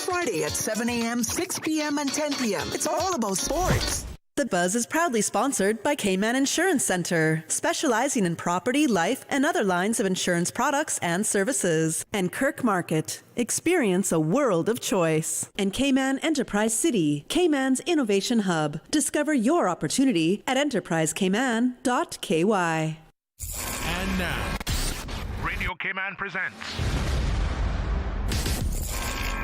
Friday at 7 a.m., 6 p.m., and 10 p.m. It's all about sports. The Buzz is proudly sponsored by Cayman Insurance Center, specializing in property, life, and other lines of insurance products and services. And Kirk Market. Experience a world of choice. And Cayman Enterprise City, Cayman's innovation hub. Discover your opportunity at enterprisecayman.ky. And now, Radio Cayman presents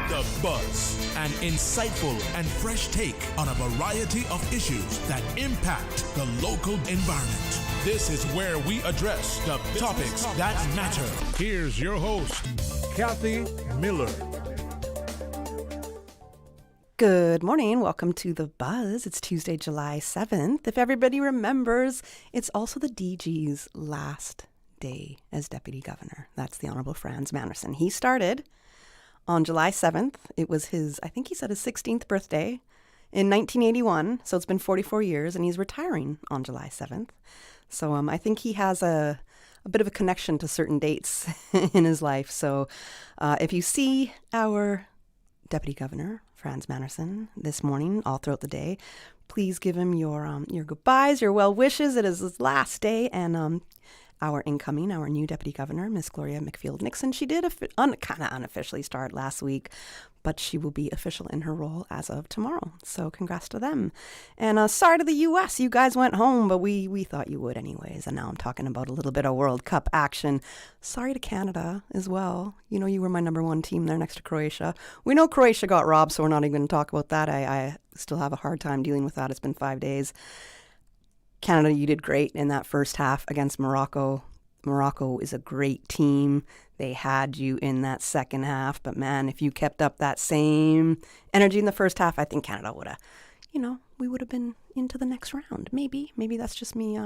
The Buzz, an insightful and fresh take on a variety of issues that impact the local environment. This is where we address the topics that matter. Here's your host, Kathy Miller. Good morning. Welcome to The Buzz. It's Tuesday, July 7th. If everybody remembers, it's also the DG's last day as Deputy Governor. That's the Honorable Frans Manderson. He started on July 7th. It was his, I think he said his 16th birthday in 1981. So it's been 44 years and he's retiring on July 7th. So I think he has a bit of a connection to certain dates in his life. So if you see our Deputy Governor, Frans Manderson, this morning, all throughout the day, please give him your goodbyes, your well wishes. It is his last day, and our new Deputy Governor, Miss Gloria McField-Nixon, she did kind of unofficially start last week, but she will be official in her role as of tomorrow. So congrats to them. And sorry to the U.S. You guys went home, but we thought you would anyways. And now I'm talking about a little bit of World Cup action. Sorry to Canada as well. You know, you were my number one team there next to Croatia. We know Croatia got robbed, so we're not even going to talk about that. I still have a hard time dealing with that. It's been 5 days. Canada, you did great in that first half against Morocco. Morocco is a great team. They had you in that second half. But, man, if you kept up that same energy in the first half, I think Canada would have, we would have been into the next round. Maybe that's just me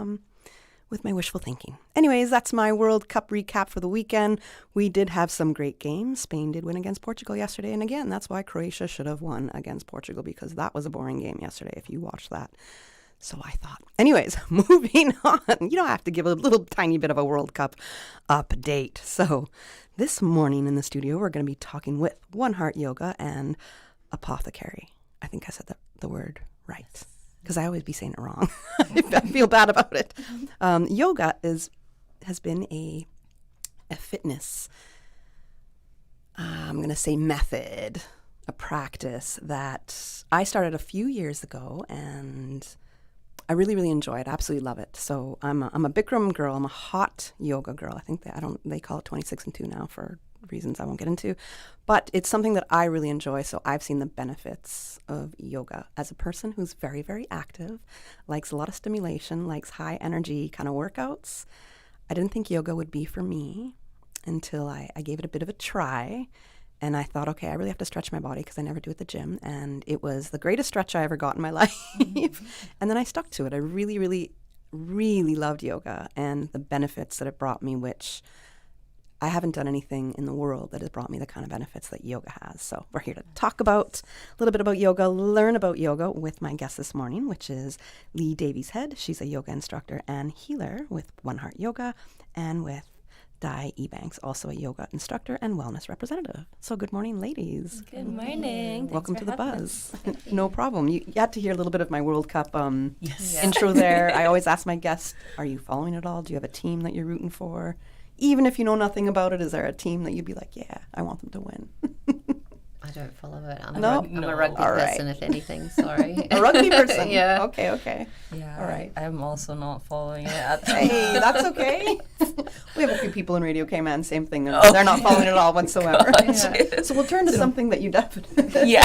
with my wishful thinking. Anyways, that's my World Cup recap for the weekend. We did have some great games. Spain did win against Portugal yesterday. And, again, that's why Croatia should have won against Portugal, because that was a boring game yesterday if you watched that. So I thought. Anyways, moving on. I have to give a little tiny bit of a World Cup update. So this morning in the studio, we're going to be talking with One Heart Yoga and Apothecary. I think I said the word right, because I always be saying it wrong. I feel bad about it. Yoga has been a fitness, I'm going to say method, a practice that I started a few years ago, and I really, really enjoy it. I absolutely love it. So I'm a Bikram girl. I'm a hot yoga girl. I think they call it 26 and 2 now for reasons I won't get into. But it's something that I really enjoy. So I've seen the benefits of yoga as a person who's very, very active, likes a lot of stimulation, likes high energy kind of workouts. I didn't think yoga would be for me until I gave it a bit of a try. And I thought, okay, I really have to stretch my body because I never do at the gym. And it was the greatest stretch I ever got in my life. And then I stuck to it. I really, really, really loved yoga and the benefits that it brought me, which I haven't done anything in the world that has brought me the kind of benefits that yoga has. So we're here to talk about a little bit about yoga, learn about yoga with my guest this morning, which is Lee Davies-Head. She's a yoga instructor and healer with One Heart Yoga, and with Di Ebanks, also a yoga instructor and wellness representative. So good morning, ladies. Good morning. Welcome to The Buzz. No problem. You had to hear a little bit of my World Cup intro there. I always ask my guests, are you following it all? Do you have a team that you're rooting for? Even if you know nothing about it, is there a team that you'd be like, yeah, I want them to win? I don't follow it. I'm a rugby person, if anything. Sorry. A rugby person? Yeah. Okay. Yeah. All right. I'm also not following it. Hey, that's okay. We have a few people in Radio Cayman, same thing. They're not following it all whatsoever. Yeah. So we'll turn to something that you definitely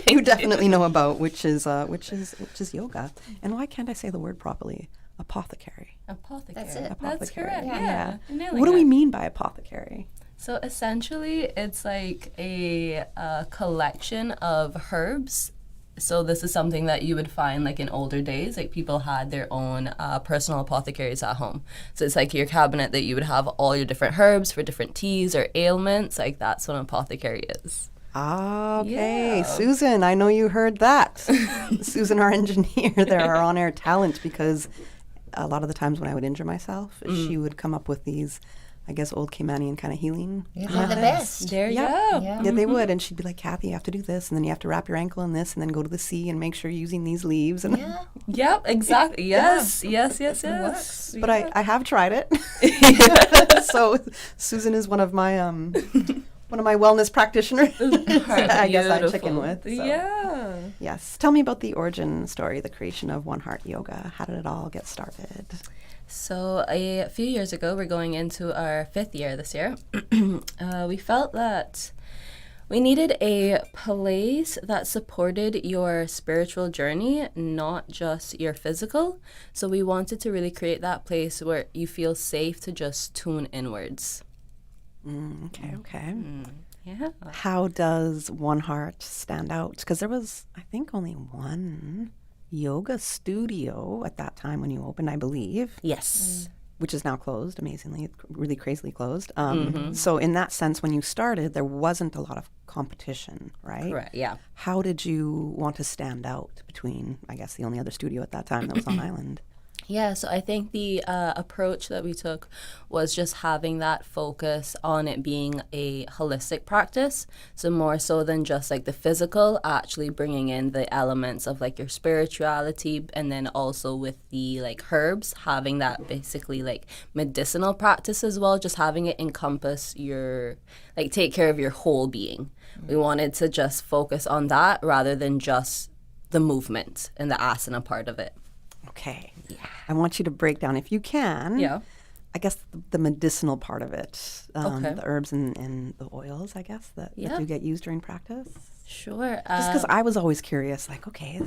you definitely know about, which is yoga. And why can't I say the word properly? Apothecary. Apothecary. That's it. Apothecary. That's correct. Yeah. Yeah. What do we mean by apothecary? So essentially, it's like a collection of herbs. So this is something that you would find like in older days, like people had their own personal apothecaries at home. So it's like your cabinet that you would have all your different herbs for different teas or ailments. Like that's what an apothecary is. Ah, okay. Yeah. Susan, I know you heard that. Susan, our engineer, there, our on-air talent, because a lot of the times when I would injure myself, she would come up with these I guess, old Caymanian kind of healing. Yeah, they're the best. There you Yeah. go. Yeah. Yeah, they would. And she'd be like, Kathy, you have to do this. And then you have to wrap your ankle in this and then go to the sea and make sure you're using these leaves. And Yeah. Yep, exactly. Yes, yes. But I have tried it. So Susan is one of my wellness practitioners. I guess I check in with. So. Yeah. Yes. Tell me about the origin story, the creation of One Heart Yoga. How did it all get started? So a few years ago, we're going into our 5th year this year. We felt that we needed a place that supported your spiritual journey, not just your physical. So we wanted to really create that place where you feel safe to just tune inwards. Okay. Yeah. How does One Heart stand out? Because there was, I think, only one yoga studio at that time when you opened, I believe. Yes. Which is now closed, amazingly, really crazily closed. So in that sense, when you started, there wasn't a lot of competition, right? Correct, yeah. How did you want to stand out between, I guess, the only other studio at that time that was on island? Yeah, so I think the approach that we took was just having that focus on it being a holistic practice. So more so than just like the physical, actually bringing in the elements of like your spirituality, and then also with the like herbs, having that basically like medicinal practice as well, just having it encompass your, like take care of your whole being. We wanted to just focus on that rather than just the movement and the asana part of it. Okay. Yeah. I want you to break down, if you can, I guess the medicinal part of it, Okay. the herbs and the oils, I guess, that do get used during practice. Sure. Just because I was always curious, like, okay,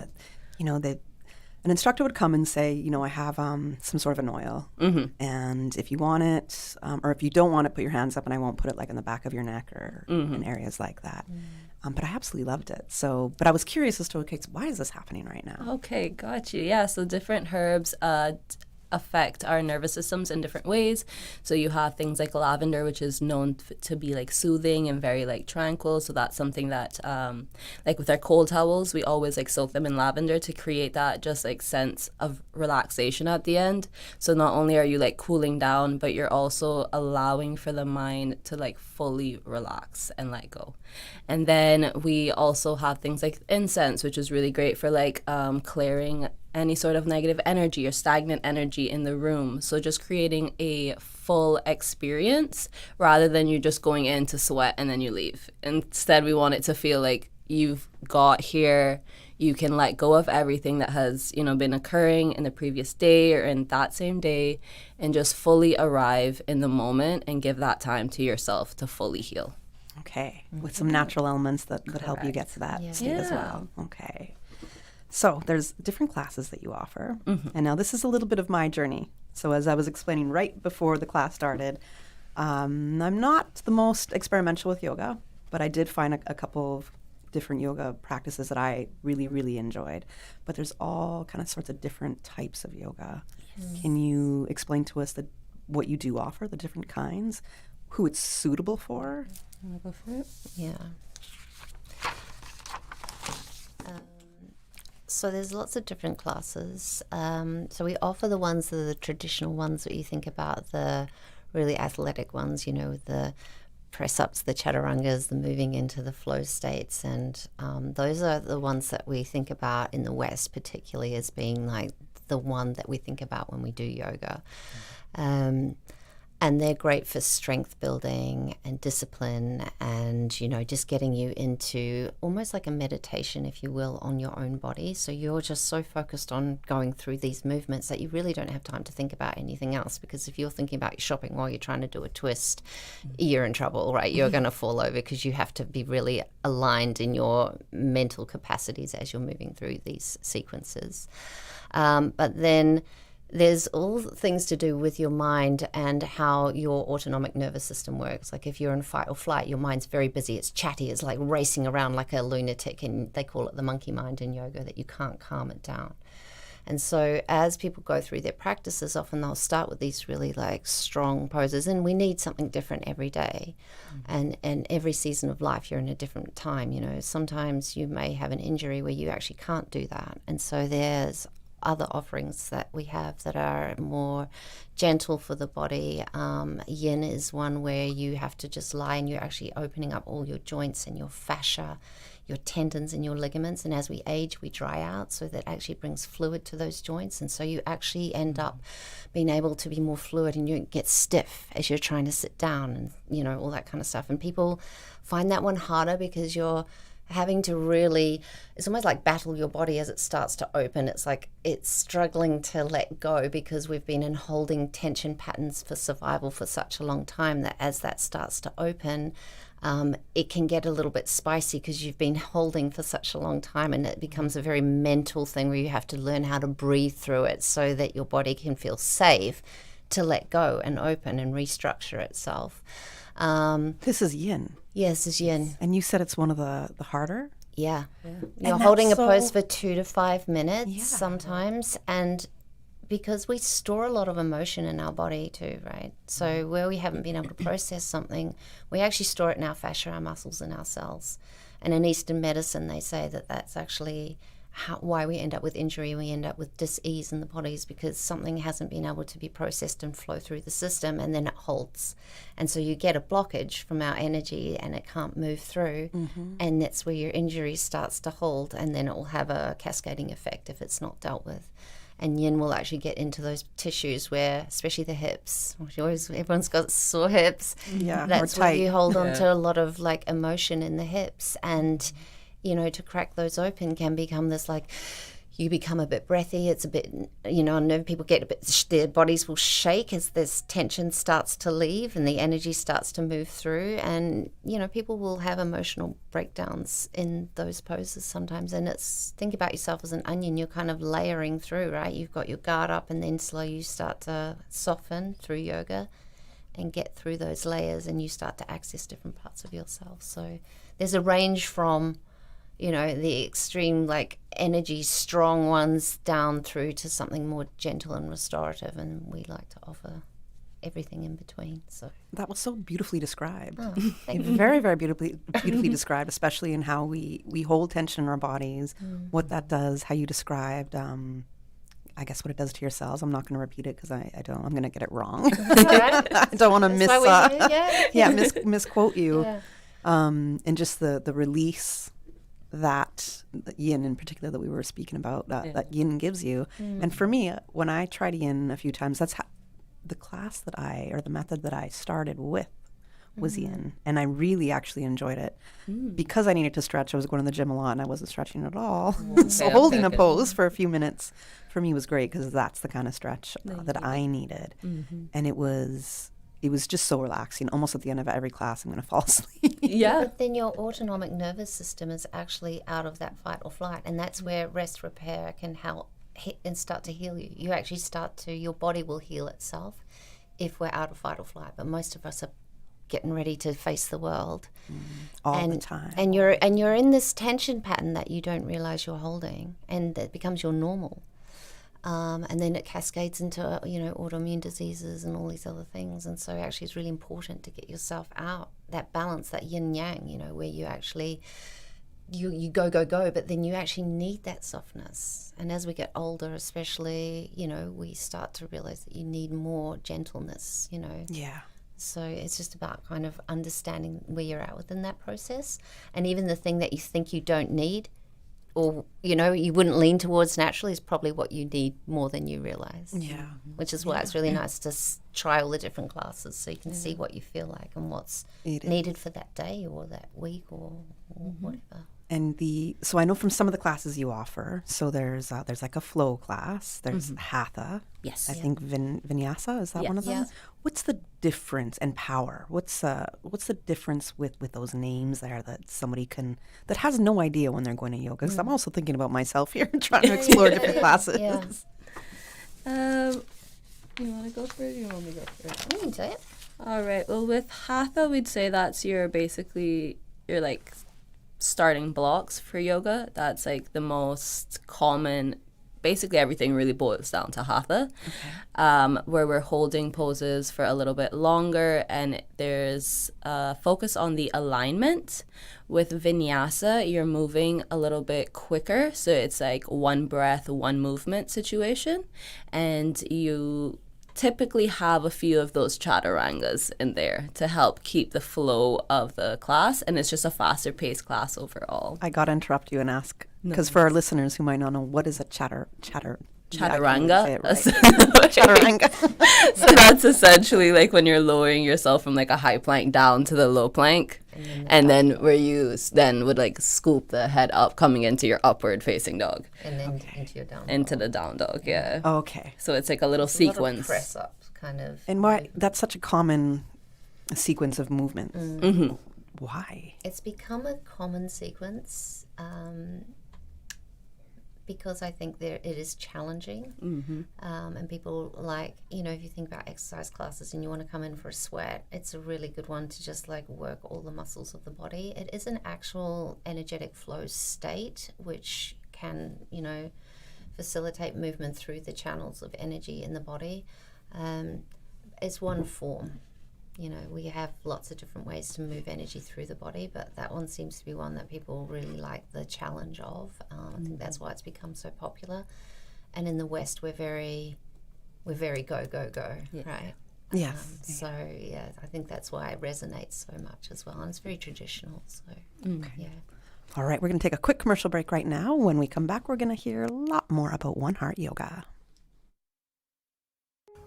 an instructor would come and say, I have some sort of an oil, and if you want it, or if you don't want it, put your hands up, and I won't put it like in the back of your neck or in areas like that. But I absolutely loved it. So, but I was curious as to, okay, so why is this happening right now? Okay, got you. Yeah, so different herbs affect our nervous systems in different ways. So you have things like lavender, which is known to be like soothing and very like tranquil. So that's something that like with our cold towels, we always like soak them in lavender to create that just like sense of relaxation at the end. So not only are you like cooling down, but you're also allowing for the mind to like fully relax and let go. And then we also have things like incense, which is really great for like clearing any sort of negative energy or stagnant energy in the room. So just creating a full experience rather than you just going in to sweat and then you leave. Instead, we want it to feel like you've got here, you can let go of everything that has, been occurring in the previous day or in that same day, and just fully arrive in the moment and give that time to yourself to fully heal. Okay, with some natural elements that help you get to that state as well. Okay. So there's different classes that you offer. And now this is a little bit of my journey. So as I was explaining right before the class started, I'm not the most experimental with yoga, but I did find a couple of different yoga practices that I really, really enjoyed. But there's all kind of sorts of different types of yoga. Yes. Can you explain to us what you do offer, the different kinds, who it's suitable for? You want to go for it? Yeah. So there's lots of different classes. So we offer the ones that are the traditional ones that you think about, the really athletic ones, with the press-ups, the chaturangas, the moving into the flow states. And those are the ones that we think about in the West particularly as being like the one that we think about when we do yoga. And they're great for strength building and discipline and, just getting you into almost like a meditation, if you will, on your own body. So you're just so focused on going through these movements that you really don't have time to think about anything else. Because if you're thinking about your shopping while you're trying to do a twist, you're in trouble, right? You're going to fall over because you have to be really aligned in your mental capacities as you're moving through these sequences. But then there's all things to do with your mind and how your autonomic nervous system works. Like if you're in fight or flight, your mind's very busy. It's chatty. It's like racing around like a lunatic. And they call it the monkey mind in yoga, that you can't calm it down. And so as people go through their practices, often they'll start with these really like strong poses. And we need something different every day. And every season of life, you're in a different time. Sometimes you may have an injury where you actually can't do that. And so there's other offerings that we have that are more gentle for the body. Yin is one where you have to just lie and you're actually opening up all your joints and your fascia, your tendons and your ligaments. And as we age, we dry out, so that actually brings fluid to those joints. And so you actually end up being able to be more fluid, and you get stiff as you're trying to sit down and, all that kind of stuff. And people find that one harder because you're having to really, it's almost like battle your body as it starts to open. It's like it's struggling to let go because we've been in holding tension patterns for survival for such a long time that as that starts to open, it can get a little bit spicy because you've been holding for such a long time, and it becomes a very mental thing where you have to learn how to breathe through it so that your body can feel safe to let go and open and restructure itself. This is yin. Yes, it's yin. And you said it's one of the harder? Yeah. You're And holding a that's pose so- for 2 to 5 minutes sometimes, and because we store a lot of emotion in our body too, right? So where we haven't been able to process something, we actually store it in our fascia, our muscles, and our cells. And in Eastern medicine, they say that that's actually why we end up with injury, we end up with dis-ease in the bodies, because something hasn't been able to be processed and flow through the system, and then it halts. And so you get a blockage from our energy and it can't move through, and that's where your injury starts to hold, and then it will have a cascading effect if it's not dealt with. And yin will actually get into those tissues where, especially the hips, everyone's got sore hips. Yeah, That's or where tight. you hold on to a lot of like emotion in the hips. And, to crack those open can become this like, you become a bit breathy. It's a bit, I know people get a bit, their bodies will shake as this tension starts to leave and the energy starts to move through. And, people will have emotional breakdowns in those poses sometimes. And think about yourself as an onion. You're kind of layering through, right? You've got your guard up, and then slowly you start to soften through yoga and get through those layers, and you start to access different parts of yourself. So there's a range from, the extreme like energy strong ones down through to something more gentle and restorative, and we like to offer everything in between. So That was so beautifully described. thank you. Very, very beautifully described, especially in how we hold tension in our bodies, what that does, how you described, I guess what it does to your cells. I'm not going to repeat it because I'm going to get it wrong. I don't want to misquote you. Yeah. And just the release that yin in particular that we were speaking about, that yin gives you. And for me, when I tried yin a few times, that's how the class the method that I started with was yin. And I really actually enjoyed it. Because I needed to stretch, I was going to the gym a lot and I wasn't stretching at all. So holding a pose for a few minutes for me was great, because that's the kind of stretch that I needed. And it was just so relaxing. Almost at the end of every class, I'm going to fall asleep. Yeah. But then your autonomic nervous system is actually out of that fight or flight, and that's where rest repair can help and start to heal you. You actually your body will heal itself if we're out of fight or flight. But most of us are getting ready to face the world All the time. and you're in this tension pattern that you don't realize you're holding, and that becomes your normal. And then it cascades into, autoimmune diseases and all these other things. And so actually it's really important to get yourself out, that balance, that yin yang, where you actually, you go, but then you actually need that softness. And as we get older, especially, we start to realize that you need more gentleness, Yeah. So it's just about kind of understanding where you're at within that process. And even the thing that you think you don't need, or you wouldn't lean towards naturally, is probably what you need more than you realize. Yeah. Which is why it's really nice to try all the different classes, so you can see what you feel like and what's needed for that day or that week or whatever. And so I know from some of the classes you offer, so there's like a flow class, there's hatha. Yes. I think vinyasa, is that one of them? Yes. What's the difference, and power? What's the difference with those names there that somebody that has no idea when they're going to yoga? Because I'm also thinking about myself here, trying to explore different classes. Yeah. You want to go for it? You want me to go for it? You can say it. All right. Well, with hatha, we'd say that's your starting blocks for yoga. That's like the most common basically everything really boils down to hatha, where we're holding poses for a little bit longer, and there's a focus on the alignment. With vinyasa, you're moving a little bit quicker, so it's like one breath, one movement situation, and you typically have a few of those chaturangas in there to help keep the flow of the class, and it's just a faster paced class overall. I got to interrupt you and ask, because for our listeners who might not know, what is a chaturanga? Chaturanga. Chaturanga. So that's essentially like when you're lowering yourself from like a high plank down to the low plank, and then where you then would like scoop the head up, coming into your upward facing dog, And then into your down into dog. the down dog. Yeah. Okay. So it's like a little It's a lot of sequence. press ups, kind of. And why that's such a common sequence of movements. Mm-hmm. Why? It's become a common sequence because I think it is challenging. And people like, if you think about exercise classes and you want to come in for a sweat, it's a really good one to just like work all the muscles of the body. It is an actual energetic flow state, which can, facilitate movement through the channels of energy in the body. It's one form. We have lots of different ways to move energy through the body, but that one seems to be one that people really like the challenge of. I think that's why it's become so popular. And in the West, we're very go, go, go, right? Yes. So, I think that's why it resonates so much as well. And it's very traditional, so, yeah. All right, we're going to take a quick commercial break right now. When we come back, we're going to hear a lot more about One Heart Yoga.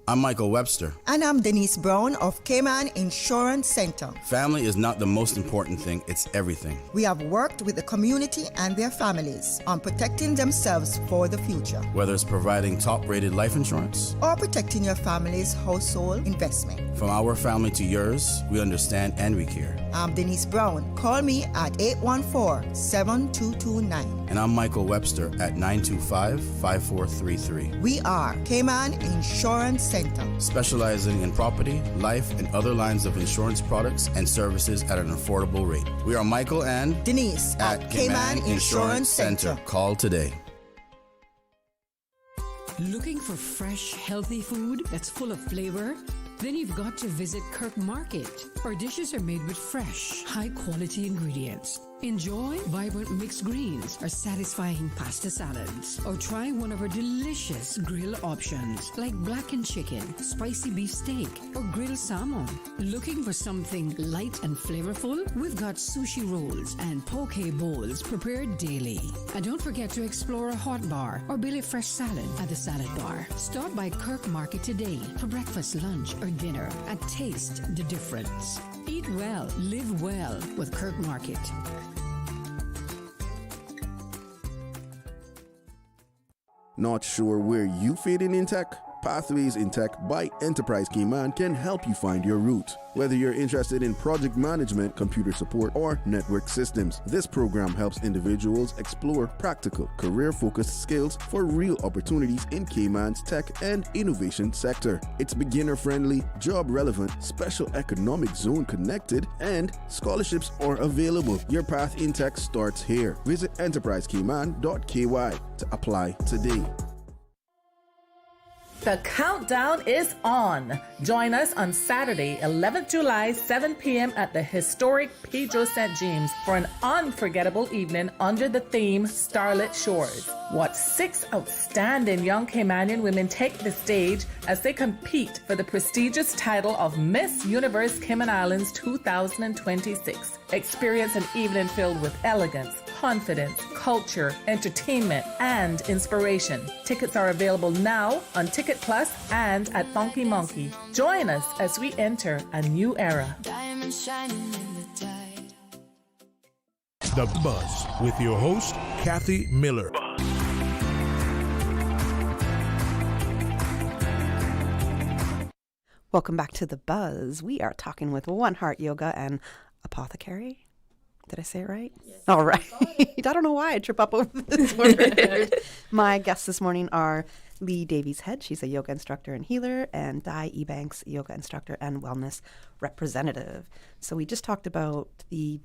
I'm Michael Webster. And I'm Denise Brown of Cayman Insurance Center. Family is not the most important thing, it's everything. We have worked with the community and their families on protecting themselves for the future, Whether it's providing top-rated life insurance, or protecting your family's household investment. from our family to yours, we understand and we care. I'm Denise Brown. Call me at 814-7229. And I'm Michael Webster at 925-5433. We are Cayman Insurance Center. Specializing in property, life, and other lines of insurance products and services at an affordable rate. We are Michael and Denise at Cayman Insurance Center. Call today. Looking for fresh, healthy food that's full of flavor? Then you've got to visit Kirk Market. Our dishes are made with fresh, high-quality ingredients. Enjoy vibrant mixed greens or satisfying pasta salads. Or try one of our delicious grill options like blackened chicken, spicy beef steak, or grilled salmon. Looking for something light and flavorful? We've got sushi rolls and poke bowls prepared daily. And don't forget to explore a hot bar or belly fresh salad at the salad bar. Stop by Kirk Market today for breakfast, lunch, or dinner and taste the difference. Eat well, live well with Kirk Market. Not sure where you fit in tech? Pathways in Tech by Enterprise Cayman can help you find your route. Whether you're interested in project management, computer support, or network systems, this program helps individuals explore practical, career-focused skills for real opportunities in Cayman's tech and innovation sector. It's beginner-friendly, job-relevant, special economic zone connected, and scholarships are available. Your path in tech starts here. Visit enterprisecayman.ky to apply today. The countdown is on. Join us on Saturday, 11th July, 7 p.m. at the historic Pedro St. James for an unforgettable evening under the theme Starlit Shores. Watch 6 outstanding young Caymanian women take the stage as they compete for the prestigious title of Miss Universe Cayman Islands 2026. Experience an evening filled with elegance, confidence, culture, entertainment, and inspiration. Tickets are available now on Ticket Plus and at Funky Monkey. Join us as we enter a new era. The Buzz with your host, Kathy Miller. Welcome back to The Buzz. We are talking with One Heart Yoga and Apothecary. Did I say it right? Yes. All right. I don't know why I trip up over this word. My guests this morning are Lee Davies-Head. She's a yoga instructor and healer, and Di Ebanks, yoga instructor and wellness representative. So we just talked about the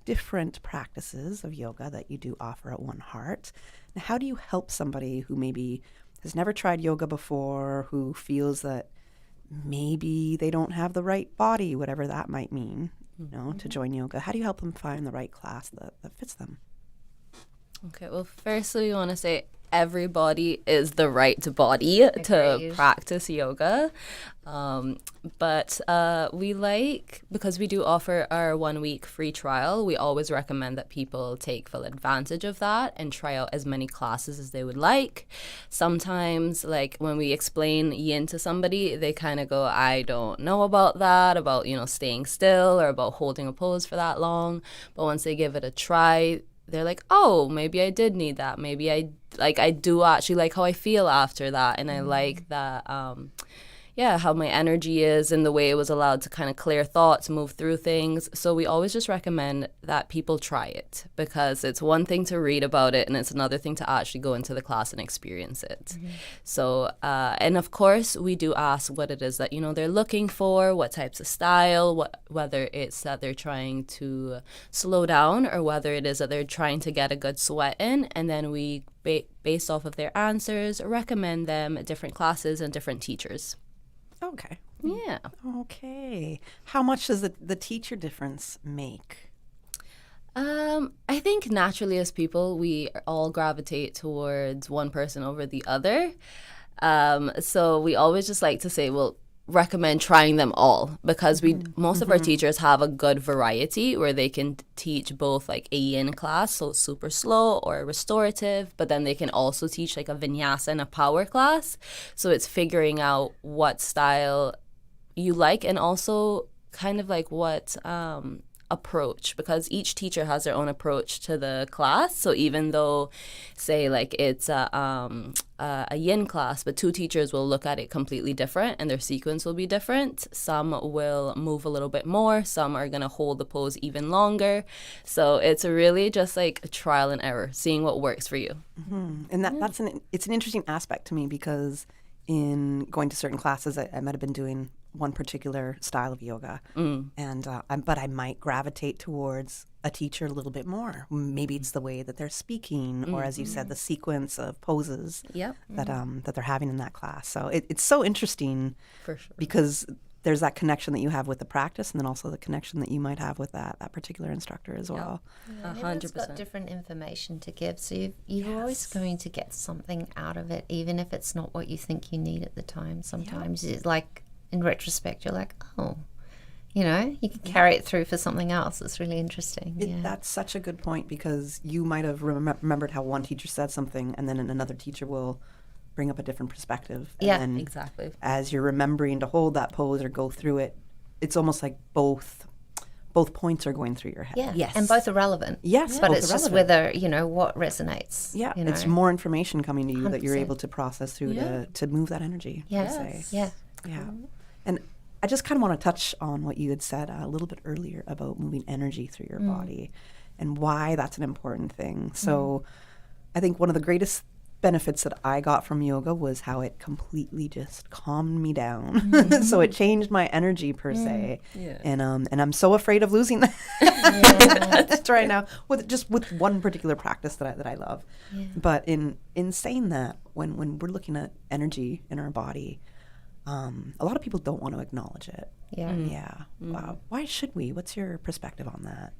different practices of yoga that you do offer at One Heart. Now, how do you help somebody who maybe has never tried yoga before, who feels that maybe they don't have the right body, whatever that might mean, to join yoga? How do you help them find the right class that fits them? Okay, well, firstly, we want to say everybody is the right body to practice yoga. But we because we do offer our 1 week free trial, we always recommend that people take full advantage of that and try out as many classes as they would like. Sometimes, like when we explain yin to somebody, they kind of go, I don't know about that, about, staying still or about holding a pose for that long. But once they give it a try, they're like, oh, maybe I did need that. Maybe I do actually like how I feel after that. And I like that, how my energy is and the way it was allowed to kind of clear thoughts, move through things. So we always just recommend that people try it, because it's one thing to read about it and it's another thing to actually go into the class and experience it. So, and of course, we do ask what it is that, they're looking for, what types of style, whether it's that they're trying to slow down or whether it is that they're trying to get a good sweat in. And then we, based off of their answers, recommend them different classes and different teachers. Okay. Yeah. Okay. How much does the teacher difference make? I think naturally as people, we all gravitate towards one person over the other. So we always just like to say, recommend trying them all, because most of our teachers have a good variety where they can teach both like a yin class, so super slow, or restorative, but then they can also teach like a vinyasa and a power class. So it's figuring out what style you like, and also kind of like what approach, because each teacher has their own approach to the class. So even though, say, like it's a yin class, but two teachers will look at it completely different and their sequence will be different. Some will move a little bit more, some are going to hold the pose even longer. So it's really just like a trial and error, seeing what works for you. And it's an interesting aspect to me, because in going to certain classes, I might have been doing one particular style of yoga, but I might gravitate towards a teacher a little bit more. Maybe it's the way that they're speaking, or as you said, the sequence of poses that they're having in that class. So it's so interesting, for sure, because there's that connection that you have with the practice, and then also the connection that you might have with that particular instructor as well. 100%. It's got different information to give, so you're always going to get something out of it, even if it's not what you think you need at the time. Sometimes it's like, in retrospect, you're like, oh, you can carry it through for something else. It's really interesting. That's such a good point, because you might have remembered how one teacher said something, and then another teacher will bring up a different perspective. And then exactly. As you're remembering to hold that pose or go through it, it's almost like both points are going through your head. Yeah, yes. And both are relevant. Yes, but both it's are just relevant. whether, what resonates. Yeah, it's more information coming to you 100%. That you're able to process through to move that energy. Yes. Yeah. And I just kind of want to touch on what you had said a little bit earlier about moving energy through your body and why that's an important thing. So I think one of the greatest benefits that I got from yoga was how it completely just calmed me down. So it changed my energy per se. Yeah. And I'm so afraid of losing that. Just right now with one particular practice that I love. Yeah. But in saying that, when we're looking at energy in our body, a lot of people don't want to acknowledge it. Wow. Why should we? What's your perspective on that?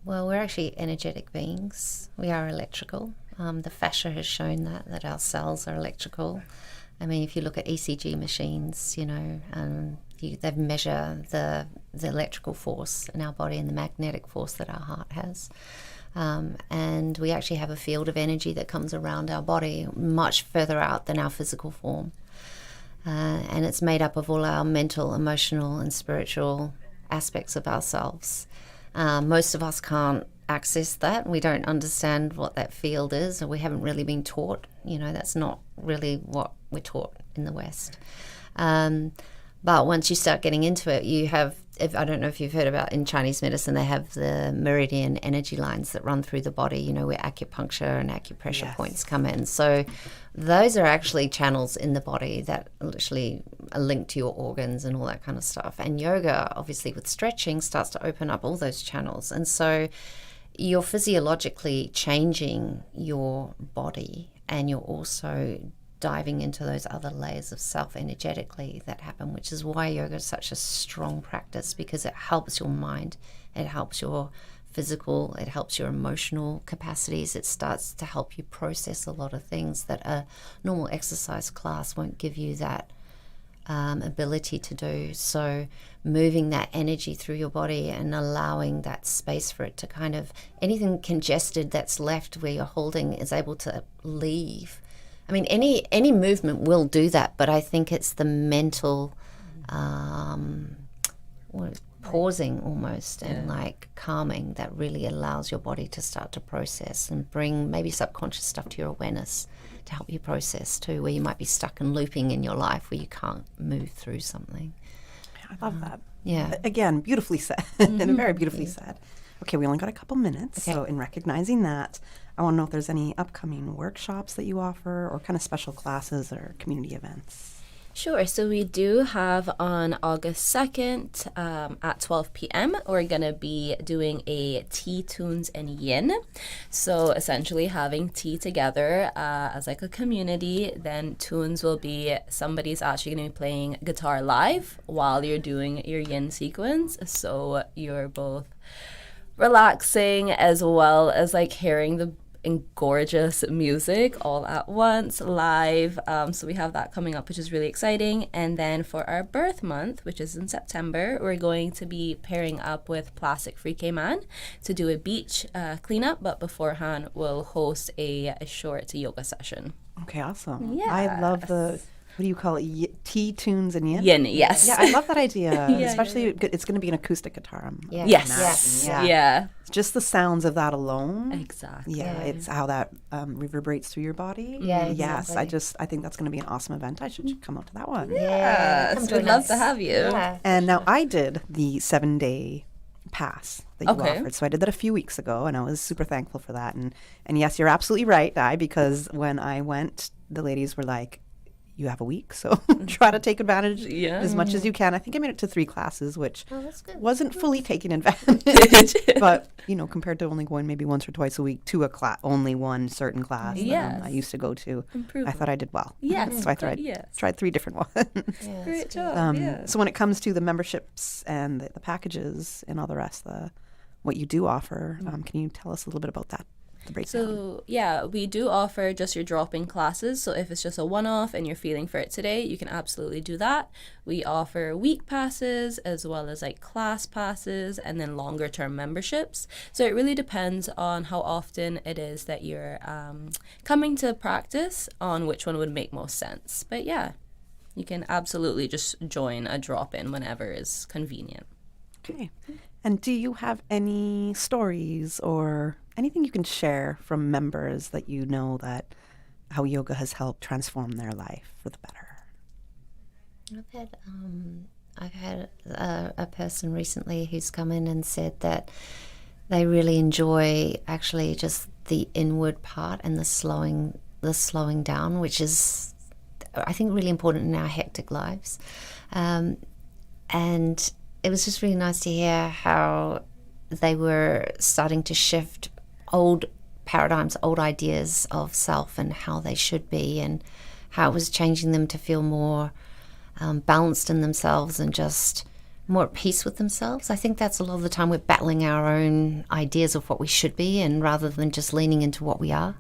Well, we're actually energetic beings. We are electrical. The fascia has shown that our cells are electrical. I mean, if you look at ECG machines, they measure the electrical force in our body and the magnetic force that our heart has. And we actually have a field of energy that comes around our body much further out than our physical form. And it's made up of all our mental, emotional, and spiritual aspects of ourselves. Most of us can't access that. We don't understand what that field is, or we haven't really been taught. That's not really what we're taught in the West. But once you start getting into it, you have I don't know if you've heard about in Chinese medicine, they have the meridian energy lines that run through the body, you know, where acupuncture and acupressure points come in. So those are actually channels in the body that literally are linked to your organs and all that kind of stuff. And yoga, obviously with stretching, starts to open up all those channels. And so you're physiologically changing your body, and you're also diving into those other layers of self energetically that happen, which is why yoga is such a strong practice, because it helps your mind, it helps your physical, it helps your emotional capacities. It starts to help you process a lot of things that a normal exercise class won't give you that ability to do. So moving that energy through your body and allowing that space for it to kind of, anything congested that's left where you're holding is able to leave. I mean, any movement will do that, but I think it's the mental pausing almost and like calming that really allows your body to start to process and bring maybe subconscious stuff to your awareness to help you process too, where you might be stuck and looping in your life where you can't move through something. I love that. Yeah. Again, beautifully said, and very beautifully said. Okay, we only got a couple minutes, so in recognizing that, I want to know if there's any upcoming workshops that you offer or kind of special classes or community events. Sure. So we do have on August 2nd at 12 p.m. we're going to be doing a tea, tunes, and yin. So essentially having tea together as like a community. Then tunes will be somebody's actually going to be playing guitar live while you're doing your yin sequence. So you're both relaxing as well as like hearing the gorgeous music all at once live. So we have that coming up, which is really exciting. And then for our birth month, which is in September, we're going to be pairing up with Plastic Free Cayman to do a beach cleanup, but beforehand we'll host a short yoga session. Okay, awesome. Yeah. I love the, what do you call it, tea, tunes, and yin? Yin, yes. Yeah, I love that idea. Especially it's going to be an acoustic guitar. Yes. Yeah. Just the sounds of that alone. Exactly. Yeah, it's how that reverberates through your body. Yeah, Yes, exactly. I think that's going to be an awesome event. I should come out to that one. Yes, we'd love to have you. Yeah. And now I did the 7-day pass that you Okay. offered. So I did that a few weeks ago, and I was super thankful for that. And yes, you're absolutely right, Di, because when I went, the ladies were like, you have a week, so try to take advantage as much as you can. I think I made it to 3 classes, which wasn't fully taking advantage. But, you know, compared to only going maybe once or twice a week to a only one certain class that I used to go to, I thought I did well. Yes. So I tried 3 different ones. Great job. So when it comes to the memberships and the packages and all the rest, what you do offer, can you tell us a little bit about that? So yeah, we do offer just your drop-in classes. So if it's just a one-off and you're feeling for it today, you can absolutely do that. We offer week passes as well as like class passes and then longer term memberships. So it really depends on how often it is that you're coming to practice on which one would make most sense. But yeah, you can absolutely just join a drop-in whenever is convenient. Okay. And do you have any stories or anything you can share from members that you know that how yoga has helped transform their life for the better? I've had a person recently who's come in and said that they really enjoy actually just the inward part and the slowing down, which is, I think, really important in our hectic lives. And it was just really nice to hear how they were starting to shift old paradigms, old ideas of self and how they should be, and how it was changing them to feel more balanced in themselves and just more at peace with themselves. I think that's a lot of the time we're battling our own ideas of what we should be, and rather than just leaning into what we are.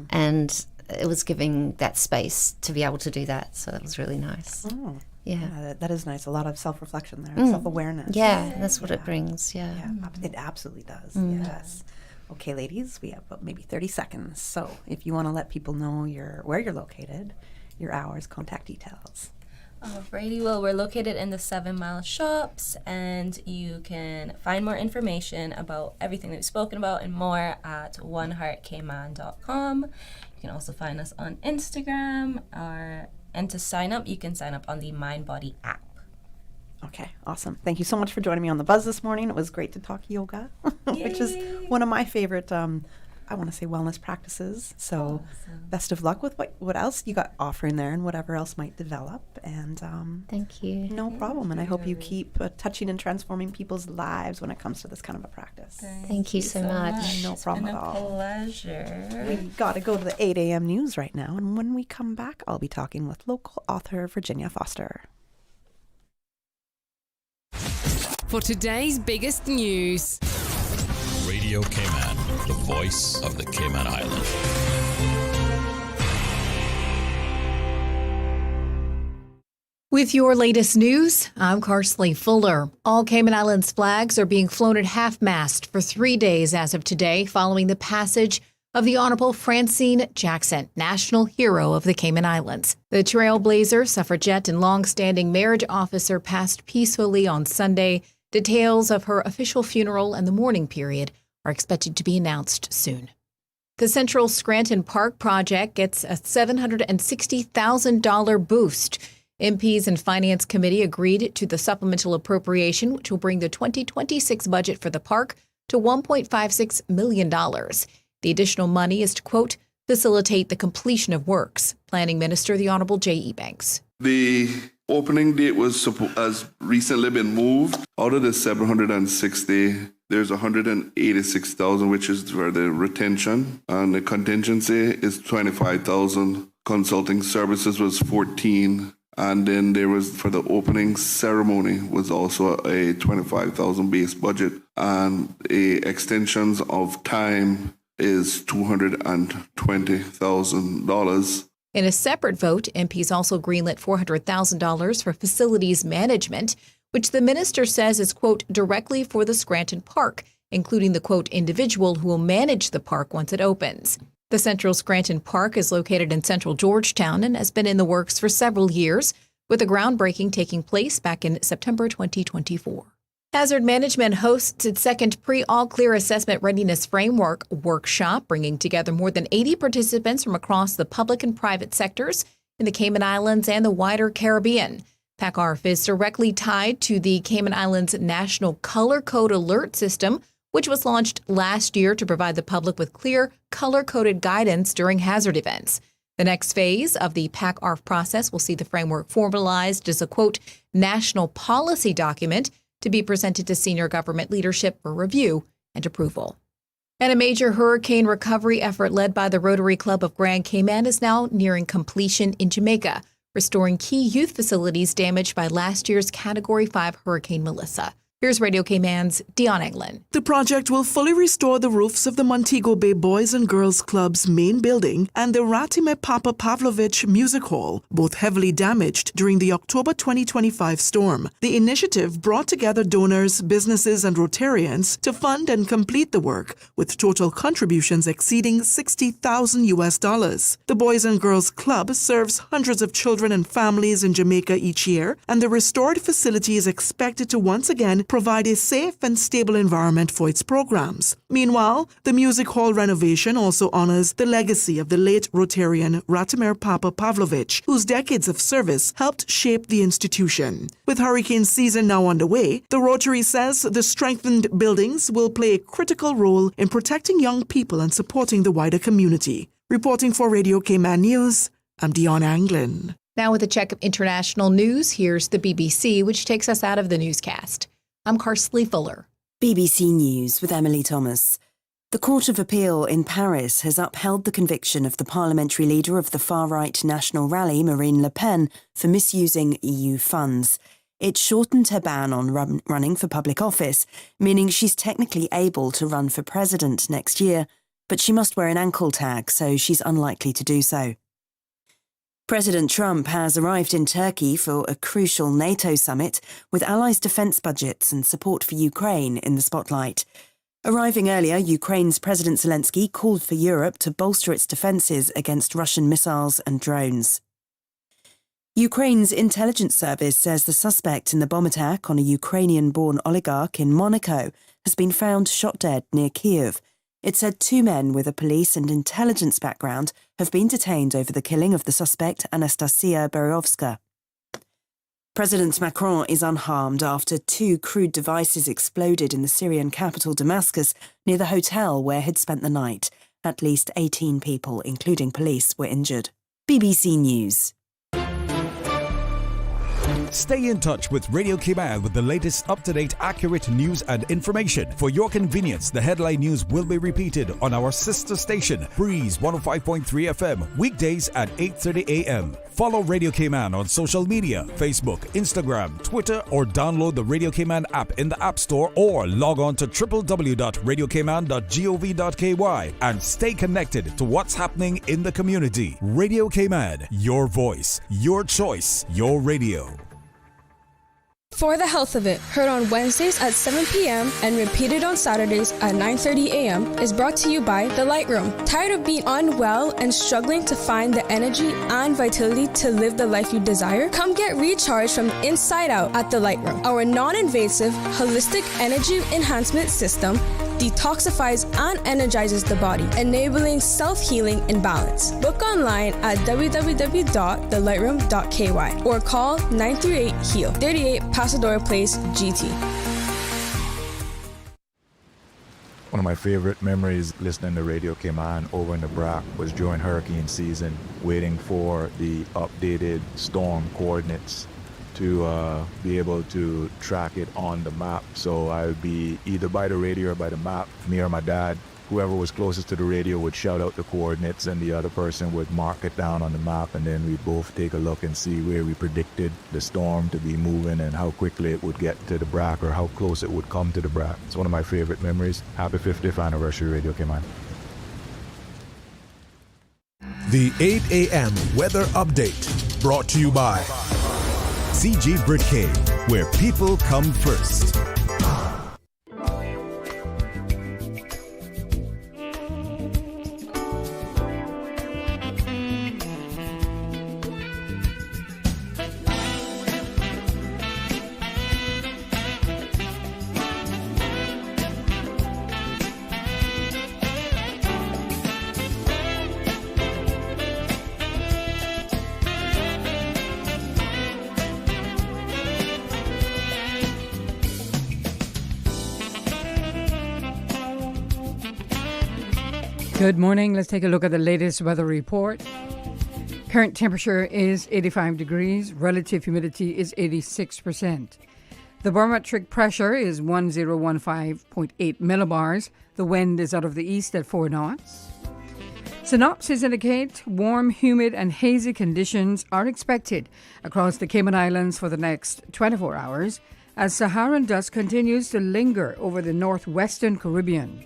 And it was giving that space to be able to do that. So that was really nice. Oh. Yeah, that is nice. A lot of self-reflection there, self-awareness. Yeah, that's what it brings. Yeah, it absolutely does. Yes. Okay, ladies, we have about maybe 30 seconds. So if you want to let people know where you're located, your hours, contact details. Alrighty, well, we're located in the 7 Mile Shops, and you can find more information about everything that we've spoken about and more at oneheartcayman.com. You can also find us on Instagram, and to sign up, you can sign up on the MindBody app. Okay, awesome. Thank you so much for joining me on The Buzz this morning. It was great to talk yoga, which is one of my favorite, I want to say, wellness practices. So best of luck with what else you got offering there and whatever else might develop. And thank you. No problem. And I hope you keep touching and transforming people's lives when it comes to this kind of a practice. Thank you so much. No problem It's at been a all. pleasure. We got to go to the 8 a.m. news right now. And when we come back, I'll be talking with local author Virginia Foster. For today's biggest news. Radio Cayman, the voice of the Cayman Island. With your latest news, I'm Carsley Fuller. All Cayman Islands flags are being flown at half-mast for 3 days as of today, following the passage of the Honorable Francine Jackson, National Hero of the Cayman Islands. The trailblazer, suffragette, and long-standing marriage officer passed peacefully on Sunday. Details of her official funeral and the mourning period are expected to be announced soon. The Central Scranton Park project gets a $760,000 boost. MPs and Finance Committee agreed to the supplemental appropriation, which will bring the 2026 budget for the park to $1.56 million. The additional money is to, quote, facilitate the completion of works. Planning Minister, the Honorable J.E. Banks. The opening date has recently been moved. Out of the 760, there's 186,000, which is for the retention, and the contingency is 25,000. Consulting services was 14, and then there was, for the opening ceremony, was also a 25,000 base budget, and a extensions of time is $220,000. In a separate vote, MPs also greenlit $400,000 for facilities management, which the minister says is, quote, directly for the Scranton Park, including the, quote, individual who will manage the park once it opens. The Central Scranton Park is located in central Georgetown and has been in the works for several years, with the groundbreaking taking place back in September 2024. Hazard Management hosts its second pre-all-clear assessment readiness framework workshop, bringing together more than 80 participants from across the public and private sectors in the Cayman Islands and the wider Caribbean. PACARF is directly tied to the Cayman Islands National Color Code Alert System, which was launched last year to provide the public with clear, color-coded guidance during hazard events. The next phase of the PACARF process will see the framework formalized as a, quote, national policy document to be presented to senior government leadership for review and approval. And a major hurricane recovery effort led by the Rotary Club of Grand Cayman is now nearing completion in Jamaica, restoring key youth facilities damaged by last year's Category 5 Hurricane Melissa. Here's Radio Cayman's Dion Englund. The project will fully restore the roofs of the Montego Bay Boys and Girls Club's main building and the Ratime Papa Pavlovich Music Hall, both heavily damaged during the October 2025 storm. The initiative brought together donors, businesses, and Rotarians to fund and complete the work, with total contributions exceeding $60,000. The Boys and Girls Club serves hundreds of children and families in Jamaica each year, and the restored facility is expected to once again provide a safe and stable environment for its programs. Meanwhile, the music hall renovation also honors the legacy of the late Rotarian Ratime Papa Pavlovich, whose decades of service helped shape the institution. With hurricane season now underway, the Rotary says the strengthened buildings will play a critical role in protecting young people and supporting the wider community. Reporting for Radio Cayman News, I'm Dion Anglin. Now with a check of international news, here's the BBC, which takes us out of the newscast. I'm Carsley Fuller. BBC News with Emily Thomas. The Court of Appeal in Paris has upheld the conviction of the parliamentary leader of the far-right National Rally, Marine Le Pen, for misusing EU funds. It shortened her ban on running for public office, meaning she's technically able to run for president next year, but she must wear an ankle tag, so she's unlikely to do so. President Trump has arrived in Turkey for a crucial NATO summit, with allies' defence budgets and support for Ukraine in the spotlight. Arriving earlier, Ukraine's President Zelensky called for Europe to bolster its defences against Russian missiles and drones. Ukraine's intelligence service says the suspect in the bomb attack on a Ukrainian-born oligarch in Monaco has been found shot dead near Kyiv. It said 2 men with a police and intelligence background have been detained over the killing of the suspect Anastasia Beryovska. President Macron is unharmed after 2 crude devices exploded in the Syrian capital Damascus near the hotel where he'd spent the night. At least 18 people, including police, were injured. BBC News. Stay in touch with Radio Cayman with the latest up-to-date, accurate news and information. For your convenience, the headline news will be repeated on our sister station, Breeze 105.3 FM, weekdays at 8:30 a.m. Follow Radio Cayman on social media, Facebook, Instagram, Twitter, or download the Radio Cayman app in the App Store or log on to www.radiocayman.gov.ky and stay connected to what's happening in the community. Radio Cayman, your voice, your choice, your radio. For the Health of It, heard on Wednesdays at 7 p.m. and repeated on Saturdays at 9:30 a.m. is brought to you by The Light Room. Tired of being unwell and struggling to find the energy and vitality to live the life you desire? Come get recharged from the inside out at The Light Room. Our non-invasive, holistic energy enhancement system detoxifies and energizes the body, enabling self-healing and balance. Book online at www.thelightroom.ky or call 938-HEAL, 38 Pasadora Place, GT. One of my favorite memories listening to Radio Cayman over in the BRAC was during hurricane season, waiting for the updated storm coordinates to be able to track it on the map. So I would be either by the radio or by the map. Me or my dad, whoever was closest to the radio, would shout out the coordinates and the other person would mark it down on the map, and then we'd both take a look and see where we predicted the storm to be moving and how quickly it would get to the BRAC or how close it would come to the BRAC. It's one of my favorite memories. Happy 50th anniversary, Radio Cayman. The 8 a.m. weather update brought to you by CG Britcade, where people come first. Good morning. Let's take a look at the latest weather report. Current temperature is 85 degrees. Relative humidity is 86%. The barometric pressure is 1015.8 millibars. The wind is out of the east at 4 knots. Synopsis indicate warm, humid, and hazy conditions are expected across the Cayman Islands for the next 24 hours as Saharan dust continues to linger over the northwestern Caribbean.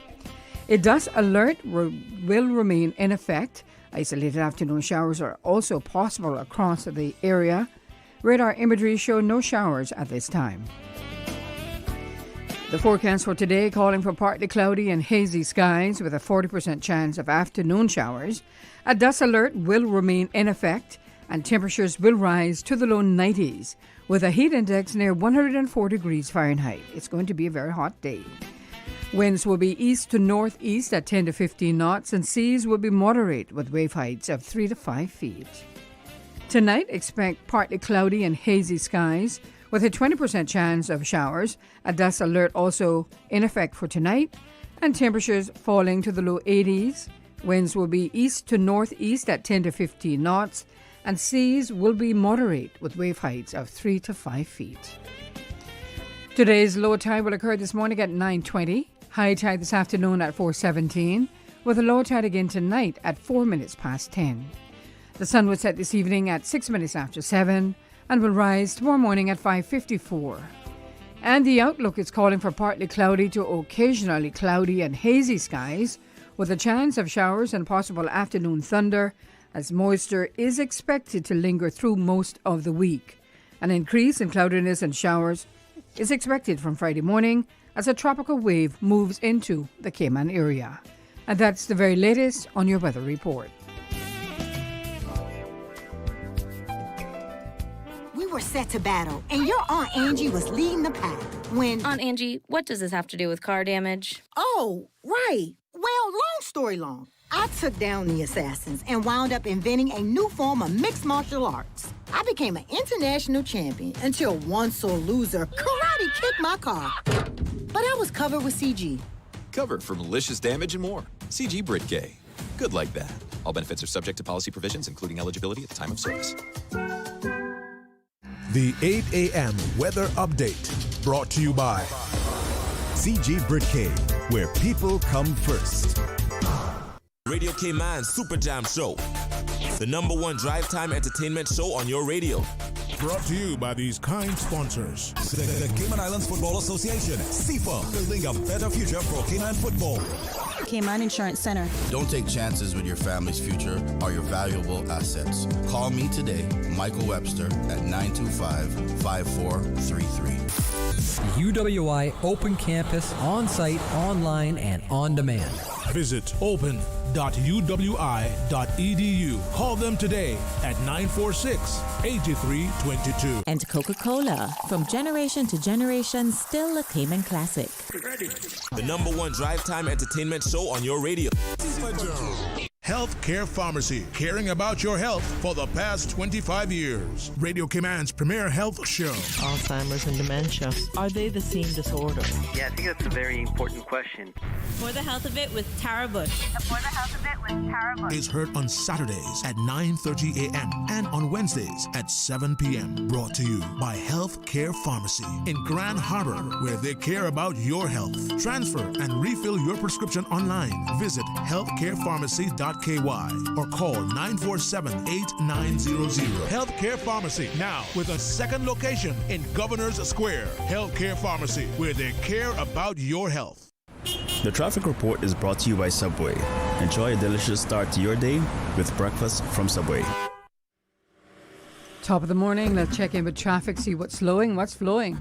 A dust alert will remain in effect. Isolated afternoon showers are also possible across the area. Radar imagery show no showers at this time. The forecast for today calling for partly cloudy and hazy skies with a 40% chance of afternoon showers. A dust alert will remain in effect and temperatures will rise to the low 90s with a heat index near 104 degrees Fahrenheit. It's going to be a very hot day. Winds will be east to northeast at 10 to 15 knots and seas will be moderate with wave heights of 3 to 5 feet. Tonight, expect partly cloudy and hazy skies with a 20% chance of showers. A dust alert also in effect for tonight and temperatures falling to the low 80s. Winds will be east to northeast at 10 to 15 knots and seas will be moderate with wave heights of 3 to 5 feet. Today's low tide will occur this morning at 9:20. High tide this afternoon at 4:17, with a low tide again tonight at 4 minutes past 10. The sun will set this evening at 6 minutes after 7 and will rise tomorrow morning at 5:54. And the outlook is calling for partly cloudy to occasionally cloudy and hazy skies, with a chance of showers and possible afternoon thunder, as moisture is expected to linger through most of the week. An increase in cloudiness and showers is expected from Friday morning as a tropical wave moves into the Cayman area. And that's the very latest on your weather report. We were set to battle, and your Aunt Angie was leading the pack when... Aunt Angie, what does this have to do with car damage? Oh, right. Well, long story long. I took down the assassins and wound up inventing a new form of mixed martial arts. I became an international champion until one sore loser karate kicked my car. But I was covered with CG. Covered for malicious damage and more. CG Britgay. Good like that. All benefits are subject to policy provisions, including eligibility at the time of service. The 8 a.m. weather update brought to you by CG Britgay, where people come first. Radio K-Man Super Jam Show, the #1 drive time entertainment show on your radio. Brought to you by these kind sponsors. The Cayman Islands Football Association, CIFA, building a better future for Cayman football. Cayman Insurance Center. Don't take chances with your family's future or your valuable assets. Call me today, Michael Webster, at 925-5433. UWI Open Campus, on-site, online, and on demand. Visit open.uwi.edu. Call them today at 946-8322. And Coca-Cola, from generation to generation, still a Cayman classic. The #1 drive time entertainment show on your radio. Healthcare Pharmacy, caring about your health for the past 25 years. Radio Cayman's premier health show. Alzheimer's and dementia, are they the same disorder? Yeah, I think that's a very important question. For the Health of It with Tara Bush. For the Health of It with Tara Bush. Is heard on Saturdays at 9:30 a.m. and on Wednesdays at 7 p.m. Brought to you by Healthcare Pharmacy in Grand Harbor, where they care about your health. Transfer and refill your prescription online. Visit healthcarepharmacy.ky or call 947-8900. Healthcare Pharmacy, now with a second location in Governor's Square. Healthcare Pharmacy, where they care about your health. The traffic report is brought to you by Subway. Enjoy a delicious start to your day with breakfast from Subway. Top of the morning, let's check in with traffic, see what's slowing, what's flowing.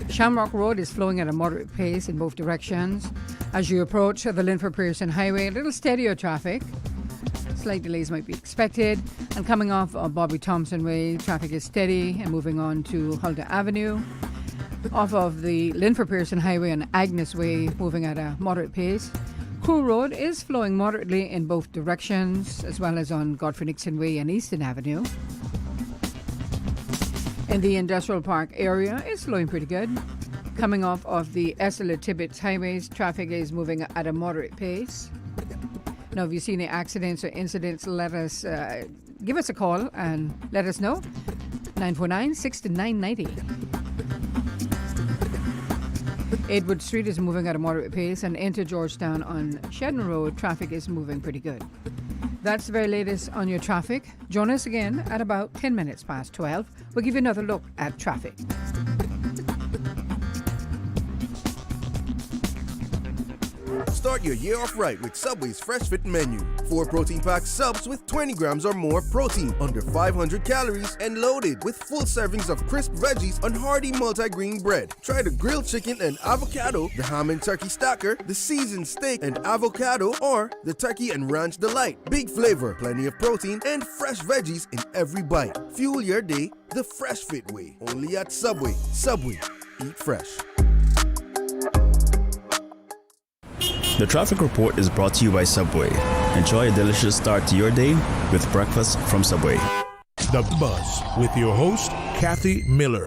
Shamrock Road is flowing at a moderate pace in both directions. As you approach the Linford Pearson Highway, a little steadier traffic. Slight delays might be expected. And coming off of Bobby Thompson Way, traffic is steady and moving on to Huldah Avenue. Off of the Linford Pearson Highway and Agnes Way, moving at a moderate pace. Cool Road is flowing moderately in both directions, as well as on Godfrey Nixon Way and Easton Avenue. In the Industrial Park area, it's flowing pretty good. Coming off of the Estella Tibbetts highways, traffic is moving at a moderate pace. Now, if you see any accidents or incidents, let us give us a call and let us know. 949-6990. Edward Street is moving at a moderate pace, and into Georgetown on Shedden Road, traffic is moving pretty good. That's the very latest on your traffic. Join us again at about 10 minutes past 12. We'll give you another look at traffic. Start your year off right with Subway's Fresh Fit menu. 4 protein-packed subs with 20 grams or more protein, under 500 calories, and loaded with full servings of crisp veggies on hearty multi-grain bread. Try the grilled chicken and avocado, the ham and turkey stacker, the seasoned steak and avocado, or the turkey and ranch delight. Big flavor, plenty of protein, and fresh veggies in every bite. Fuel your day the Fresh Fit way. Only at Subway. Subway. Eat fresh. The traffic report is brought to you by Subway. Enjoy a delicious start to your day with breakfast from Subway. The Buzz with your host, Kathy Miller.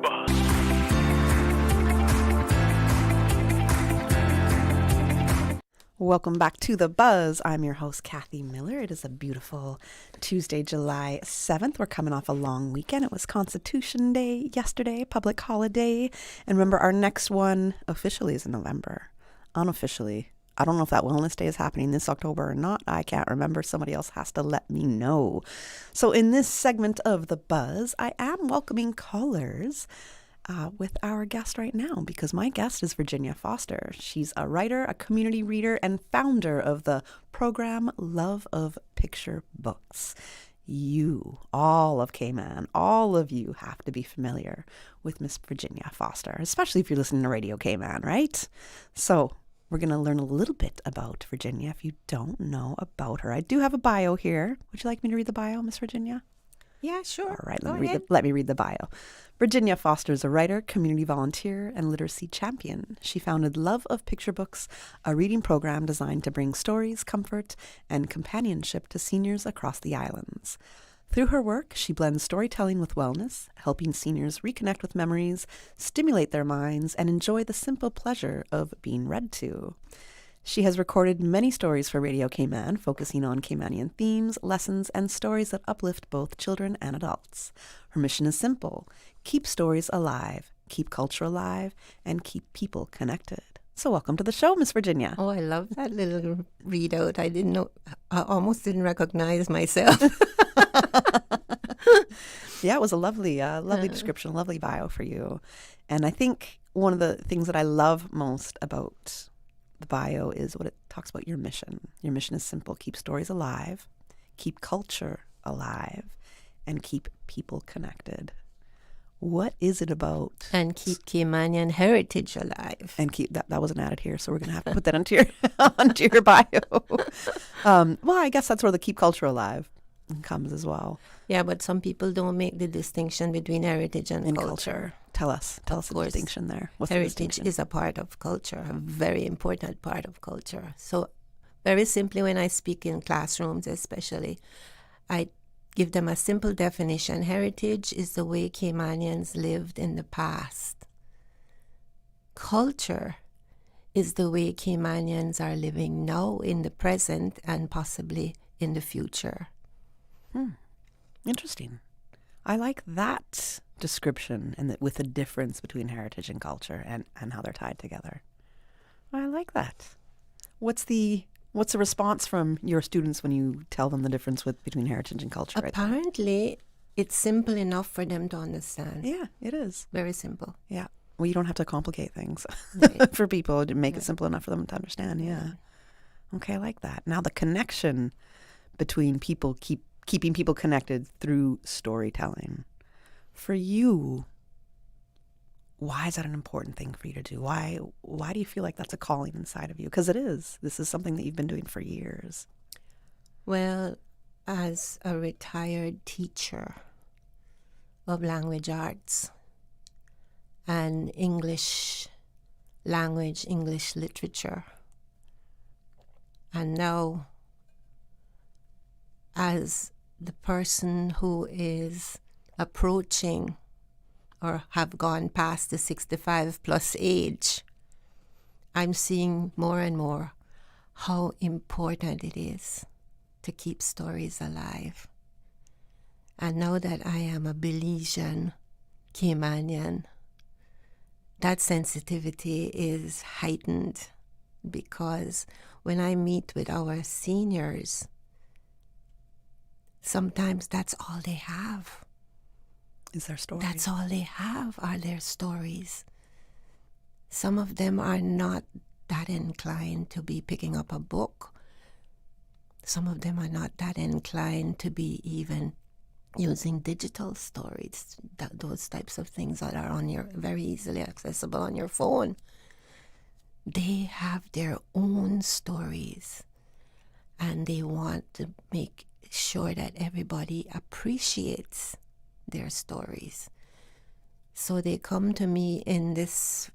Welcome back to The Buzz. I'm your host, Kathy Miller. It is a beautiful Tuesday, July 7th. We're coming off a long weekend. It was Constitution Day yesterday, public holiday. And remember, our next one officially is in November. Unofficially, I don't know if that Wellness Day is happening this October or not. I can't remember. Somebody else has to let me know. So in this segment of The Buzz, I am welcoming callers with our guest right now, because my guest is Virginia Foster. She's a writer, a community reader, and founder of the program Love of Picture Books. You, all of Cayman, all of you have to be familiar with Miss Virginia Foster, especially if you're listening to Radio Cayman, right? So we're going to learn a little bit about Virginia if you don't know about her. I do have a bio here. Would you like me to read the bio, Miss Virginia? Yeah, sure. All right, Go let me read the bio. Virginia Foster is a writer, community volunteer, and literacy champion. She founded Love of Picture Books, a reading program designed to bring stories, comfort, and companionship to seniors across the islands. Through her work, she blends storytelling with wellness, helping seniors reconnect with memories, stimulate their minds, and enjoy the simple pleasure of being read to. She has recorded many stories for Radio Cayman, focusing on Caymanian themes, lessons, and stories that uplift both children and adults. Her mission is simple: keep stories alive, keep culture alive, and keep people connected. So welcome to the show, Miss Virginia. Oh, I love that little readout. I didn't know, I almost didn't recognize myself. Yeah, it was a lovely description, a lovely bio for you. And I think one of the things that I love most about the bio is what it talks about your mission. Your mission is simple: keep stories alive, keep culture alive, and keep people connected. What is it about? And keep Caymanian heritage alive. And keep that wasn't added here, so we're gonna have to put that onto your bio. Well, I guess that's where the keep culture alive comes as well. Yeah, but some people don't make the distinction between heritage and culture. Tell us the distinction there. What's heritage the distinction? is a part of culture, a very important part of culture. So very simply, when I speak in classrooms especially, I give them a simple definition. Heritage is the way Caymanians lived in the past. Culture is the way Caymanians are living now in the present and possibly in the future. Interesting. I like that description, and that with the difference between heritage and culture and how they're tied together. I like that. What's the response from your students when you tell them the difference between heritage and culture? Apparently, it's simple enough for them to understand. Yeah, it is. Very simple. Yeah. Well, you don't have to complicate things for people to make it simple enough for them to understand. Yeah. Okay, I like that. Now the connection between people, keeping people connected through storytelling. For you, why is that an important thing for you to do? Why do you feel like that's a calling inside of you? Because it is. This is something that you've been doing for years. Well, as a retired teacher of language arts and English language, English literature, and now as the person who is approaching or have gone past the 65 plus age, I'm seeing more and more how important it is to keep stories alive. And now that I am a Belizean Caymanian, that sensitivity is heightened, because when I meet with our seniors, sometimes that's all they have. Is their story. That's all they have are their stories. Some of them are not that inclined to be picking up a book. Some of them are not that inclined to be even using digital stories, those types of things that are on your very easily accessible on your phone. They have their own stories, and they want to make sure that everybody appreciates their stories. So they come to me in this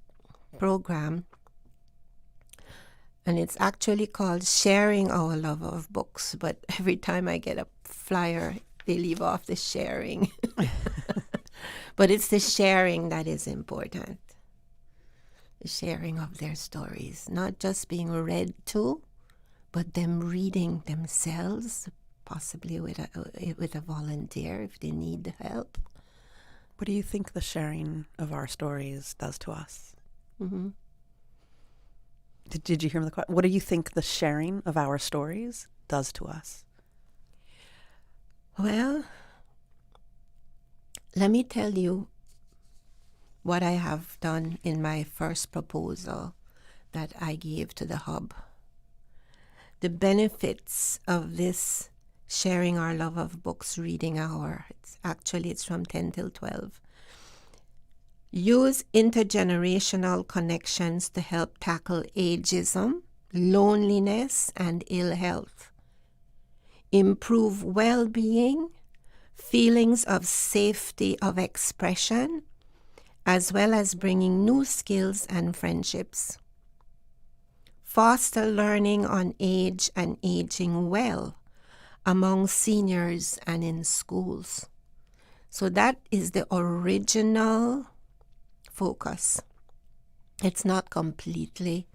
program, and it's actually called Sharing Our Love of Books, but every time I get a flyer, they leave off the sharing. But it's the sharing that is important. The sharing of their stories, not just being read to, but them reading themselves, possibly with a volunteer if they need help. What do you think the sharing of our stories does to us? Mm-hmm. Did you hear the question? What do you think the sharing of our stories does to us? Well, let me tell you what I have done in my first proposal that I gave to the hub. The benefits of this Sharing Our Love of Books reading hour, it's from 10 till 12. Use intergenerational connections to help tackle ageism, loneliness, and ill health. Improve well-being, feelings of safety of expression, as well as bringing new skills and friendships. Foster learning on age and aging well among seniors and in schools. So that is the original focus. It's not completely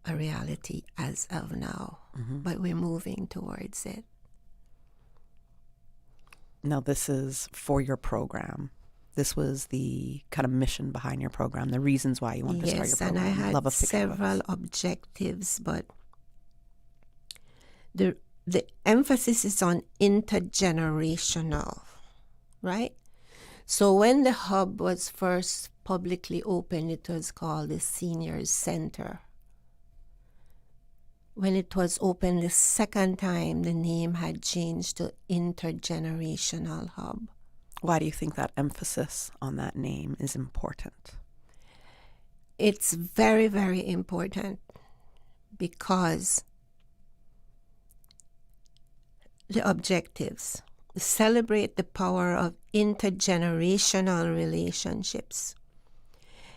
a reality as of now, but we're moving towards it. Now, this is for your program. This was the kind of mission behind your program, the reasons why you wanted to start your program. Yes, and I had Love of picture several books. objectives, but the emphasis is on intergenerational, right? So when the hub was first publicly opened, it was called the Seniors Center. When it was opened the second time, the name had changed to Intergenerational Hub. Why do you think that emphasis on that name is important? It's very, very important because the objectives celebrate the power of intergenerational relationships,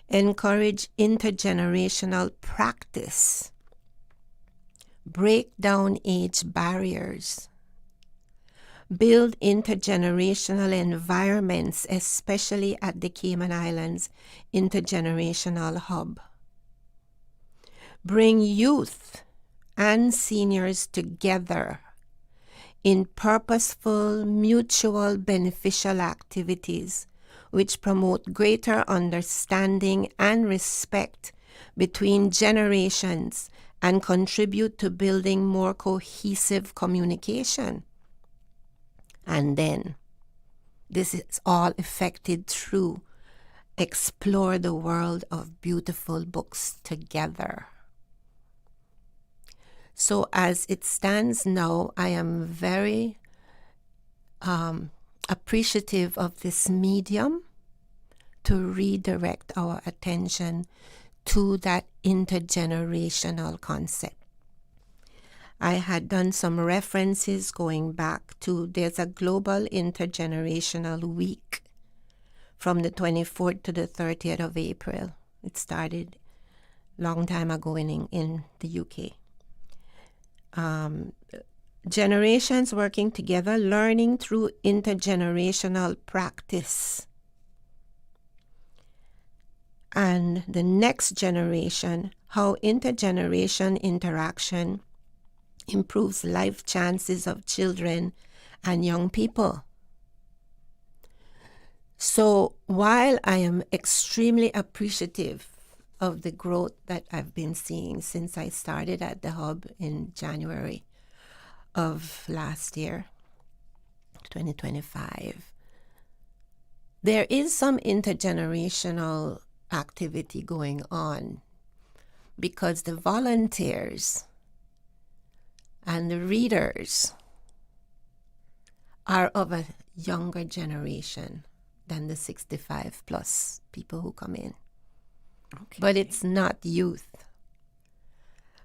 encourage intergenerational practice, break down age barriers, build intergenerational environments, especially at the Cayman Islands Intergenerational Hub, bring youth and seniors together in purposeful, mutual, beneficial activities which promote greater understanding and respect between generations and contribute to building more cohesive communication. And then, this is all effected through explore the world of beautiful books together. So as it stands now, I am very appreciative of this medium to redirect our attention to that intergenerational concept. I had done some references going back to, there's a global intergenerational week from the 24th to the 30th of April. It started a long time ago in the UK. Generations working together, learning through intergenerational practice. And the next generation, how intergeneration interaction improves life chances of children and young people. So while I am extremely appreciative of the growth that I've been seeing since I started at the hub in January of last year, 2025, there is some intergenerational activity going on because the volunteers and the readers are of a younger generation than the 65 plus people who come in. Okay. But it's not youth.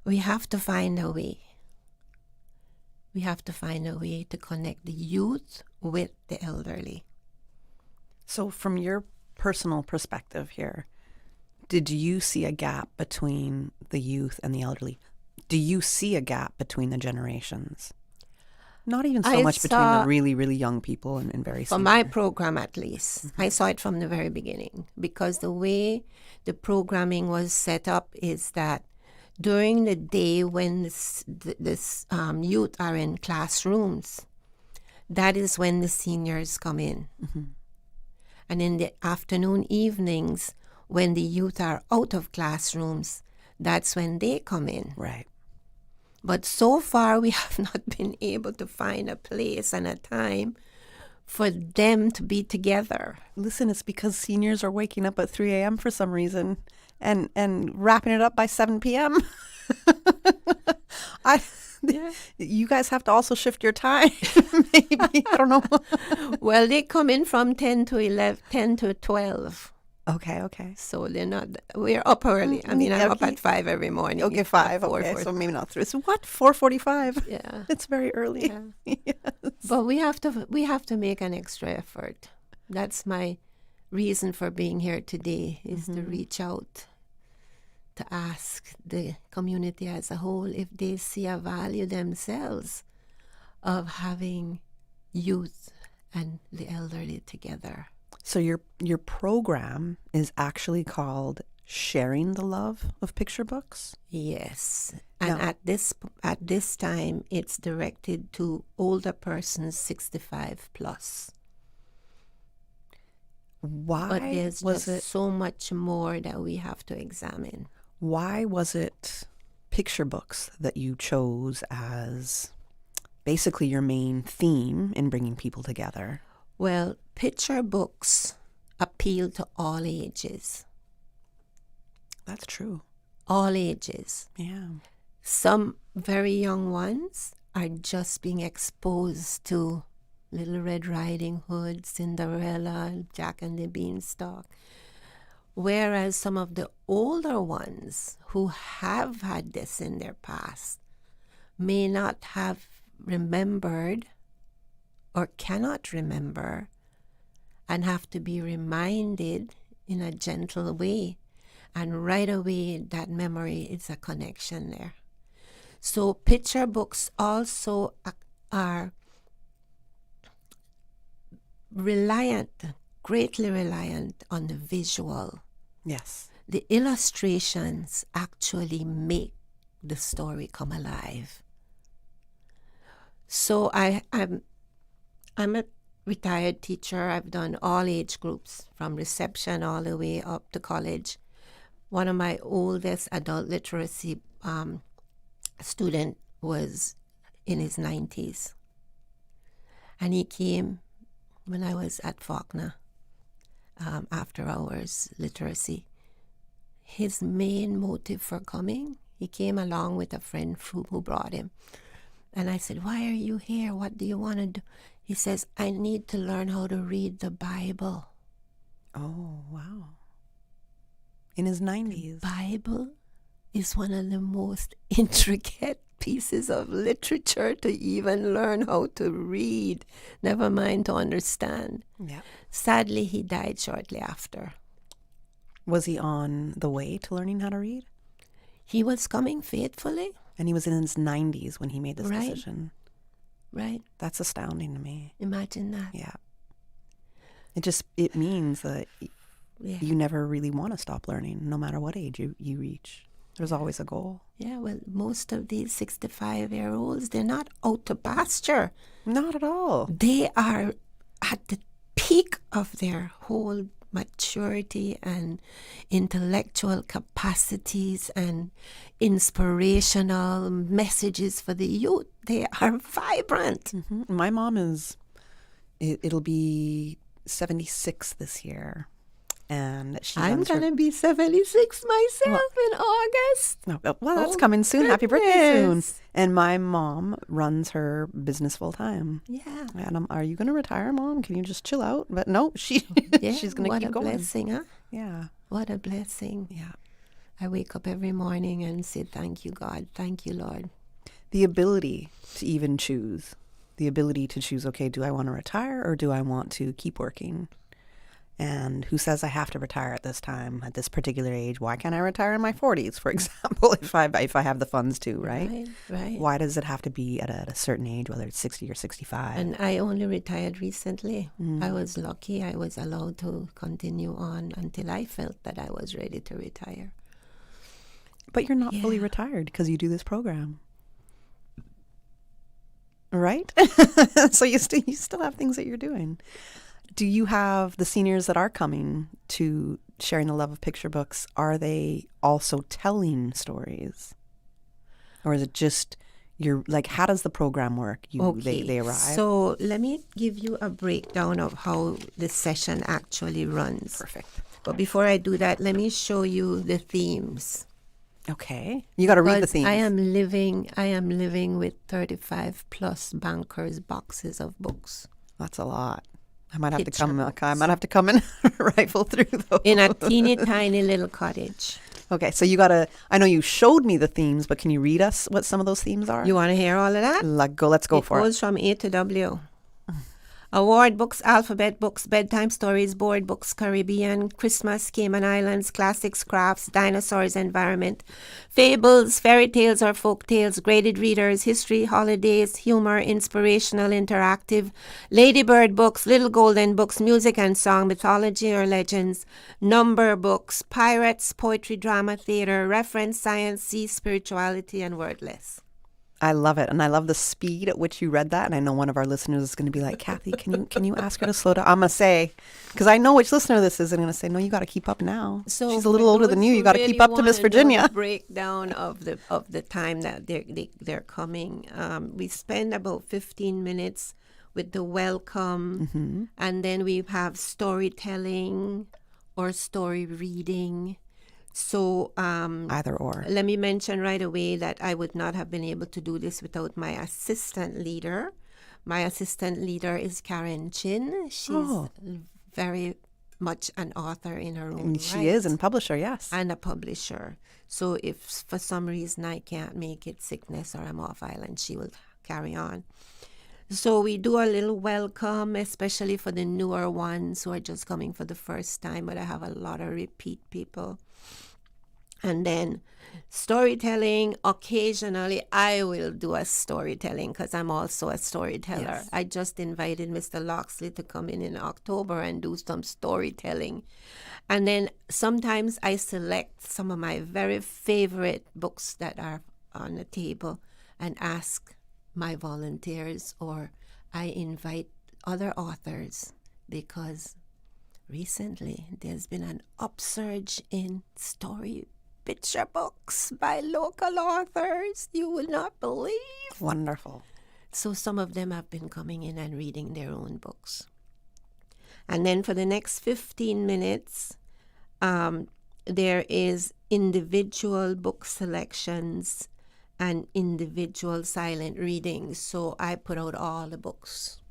We have to find a way. We have to find a way to connect the youth with the elderly. So from your personal perspective here, did you see a gap between the youth and the elderly? Do you see a gap between the generations? Not even so much between the really, really young people and very senior. For my program, at least, I saw it from the very beginning because the way the programming was set up is that during the day when this youth are in classrooms, that is when the seniors come in. Mm-hmm. And in the afternoon, evenings, when the youth are out of classrooms, that's when they come in. Right. But so far, we have not been able to find a place and a time for them to be together. Listen, it's because seniors are waking up at 3 a.m. for some reason and wrapping it up by 7 p.m. You guys have to also shift your time, maybe. I don't know. Well, they come in from 10 to 12. Okay. So they're not, we're up early. I mean, I'm up at 5 every morning. Okay, 5. Okay, so maybe not 3. So what? 4:45? Yeah. It's very early. Yeah. Yes. But we have to make an extra effort. That's my reason for being here today, is to reach out, to ask the community as a whole if they see a value themselves of having youth and the elderly together. So your program is actually called Sharing the Love of Picture Books? Yes. And at this time, it's directed to older persons 65 plus. Why but there's was just it so much more that we have to examine. Why was it picture books that you chose as basically your main theme in bringing people together? Well, picture books appeal to all ages. That's true. All ages. Yeah. Some very young ones are just being exposed to Little Red Riding Hood, Cinderella, Jack and the Beanstalk. Whereas some of the older ones who have had this in their past may not have remembered or cannot remember and have to be reminded in a gentle way. And right away, that memory is a connection there. So picture books also are greatly reliant on the visual. Yes. The illustrations actually make the story come alive. So I'm a retired teacher. I've done all age groups, from reception all the way up to college. One of my oldest adult literacy student was in his 90s. And he came when I was at Faulkner, after hours literacy. His main motive for coming, he came along with a friend who brought him. And I said, "Why are you here? What do you want to do?" He says, "I need to learn how to read the Bible." Oh, wow. In his 90s. The Bible is one of the most intricate pieces of literature to even learn how to read, never mind to understand. Yeah. Sadly, he died shortly after. Was he on the way to learning how to read? He was coming faithfully. And he was in his 90s when he made this Right. decision. Right. That's astounding to me. Imagine that. Yeah. It means that you never really want to stop learning, no matter what age you reach. There's always a goal. Yeah, well, most of these 65-year-olds, they're not out to pasture. Not at all. They are at the peak of their whole maturity and intellectual capacities and inspirational messages for the youth. They are vibrant. Mm-hmm. My mom it'll be 76 this year. And I'm going to be 76 myself in August. Well, that's coming soon. Happy birthday soon. And my mom runs her business full time. Yeah. And are you going to retire, Mom? Can you just chill out? But no, she's going to keep going. What a blessing, huh? Yeah. What a blessing. Yeah. I wake up every morning and say, "Thank you, God. Thank you, Lord." The ability to even choose. The ability to choose, okay, do I want to retire or do I want to keep working? And who says I have to retire at this time, at this particular age? Why can't I retire in my 40s, for example, if I have the funds to, right? Right. Why does it have to be at a certain age, whether it's 60 or 65? And I only retired recently. I was lucky. I was allowed to continue on until I felt that I was ready to retire. But you're not fully retired because you do this program. Right? So you still have things that you're doing. Do you have the seniors that are coming to Sharing the Love of Picture Books, are they also telling stories? Or is it just how does the program work? They arrive? So let me give you a breakdown of how the session actually runs. Perfect. But before I do that, let me show you the themes. Okay. You got to read the themes. I am living with 35 plus bankers' boxes of books. That's a lot. I might have to come and rifle through those. In a teeny tiny little cottage. Okay, so I know you showed me the themes, but can you read us what some of those themes are? You want to hear all of that? Let's go for it. It goes from A to W. Award books, alphabet books, bedtime stories, board books, Caribbean, Christmas, Cayman Islands, classics, crafts, dinosaurs, environment, fables, fairy tales or folk tales, graded readers, history, holidays, humor, inspirational, interactive, ladybird books, little golden books, music and song, mythology or legends, number books, pirates, poetry, drama, theater, reference, science, sea, spirituality, and wordless. I love it. And I love the speed at which you read that. And I know one of our listeners is going to be like, Kathy, can you ask her to slow down? I'm going to say, because I know which listener this is. I'm going to say, no, you got to keep up now. So she's a little older than you. You got to keep up to Miss Virginia. The breakdown of the time that they're coming. We spend about 15 minutes with the welcome. And then we have storytelling or story reading. So either or. Let me mention right away that I would not have been able to do this without my assistant leader. My assistant leader is Karen Chin. She's very much an author in her own right. She is, and publisher, yes. And a publisher. So if for some reason I can't make it, sickness or I'm off island, she will carry on. So we do a little welcome, especially for the newer ones who are just coming for the first time, but I have a lot of repeat people. And then storytelling, occasionally I will do a storytelling because I'm also a storyteller. Yes. I just invited Mr. Loxley to come in October and do some storytelling. And then sometimes I select some of my very favorite books that are on the table and ask my volunteers, or I invite other authors, because recently there's been an upsurge in picture books by local authors. You will not believe. Wonderful. So some of them have been coming in and reading their own books. And then for the next 15 minutes, there is individual book selections and individual silent readings. So I put out all the books,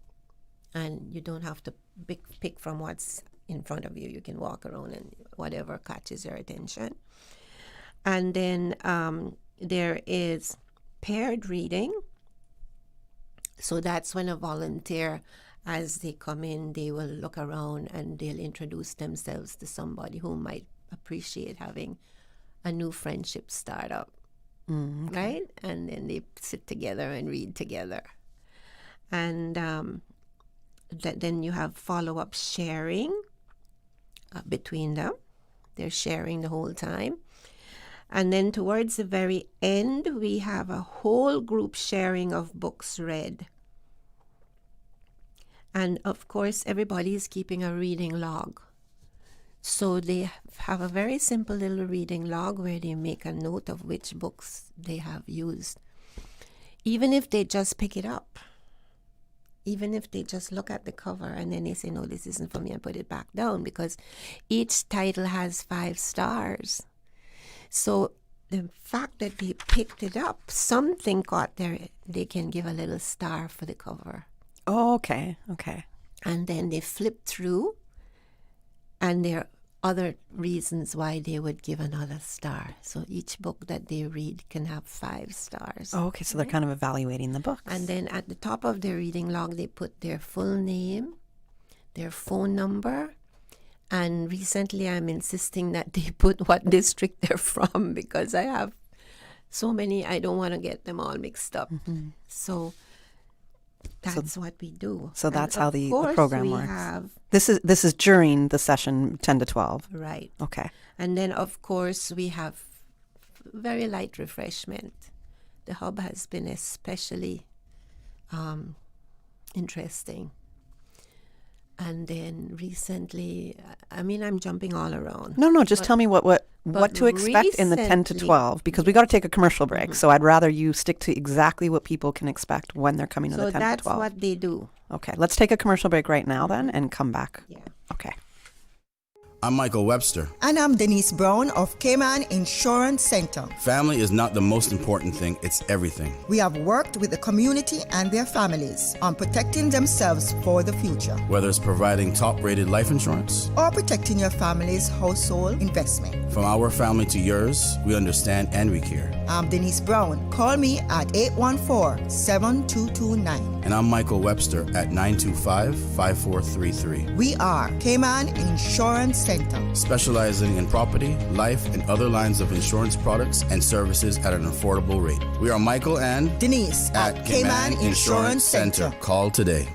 and you don't have to pick from what's in front of you. You can walk around and whatever catches your attention. And then there is paired reading. So that's when a volunteer, as they come in, they will look around and they'll introduce themselves to somebody who might appreciate having a new friendship start up, right? And then they sit together and read together. And then you have follow-up sharing between them. They're sharing the whole time. And then towards the very end, we have a whole group sharing of books read. And of course, everybody is keeping a reading log. So they have a very simple little reading log where they make a note of which books they have used. Even if they just pick it up, even if they just look at the cover and then they say, no, this isn't for me, and put it back down, because each title has 5 stars. So the fact that they picked it up, something caught there, they can give a little star for the cover. Oh, okay. And then they flip through, and there are other reasons why they would give another star. So each book that they read can have 5 stars. Oh, okay, so they're kind of evaluating the books. And then at the top of their reading log, they put their full name, their phone number, and recently I'm insisting that they put what district they're from, because I have so many, I don't want to get them all mixed up. So that's what we do. So that's and how the program works. Have, this is during the session 10 to 12. Right. Okay. And then, of course, we have very light refreshment. The hub has been especially interesting. And then recently, I mean, I'm jumping all around. No, just tell me what to expect in the 10 to 12, because we got to take a commercial break. So I'd rather you stick to exactly what people can expect when they're coming to the 10 to 12. So that's what they do. Okay, let's take a commercial break right now then and come back. Yeah. Okay. I'm Michael Webster. And I'm Denise Brown of Cayman Insurance Center. Family is not the most important thing, it's everything. We have worked with the community and their families on protecting themselves for the future. Whether it's providing top-rated life insurance or protecting your family's household investment. From our family to yours, we understand and we care. I'm Denise Brown. Call me at 814-7229. And I'm Michael Webster at 925-5433. We are Cayman Insurance Center, specializing in property, life, and other lines of insurance products and services at an affordable rate. We are Michael and Denise at Cayman Insurance Center. Call today.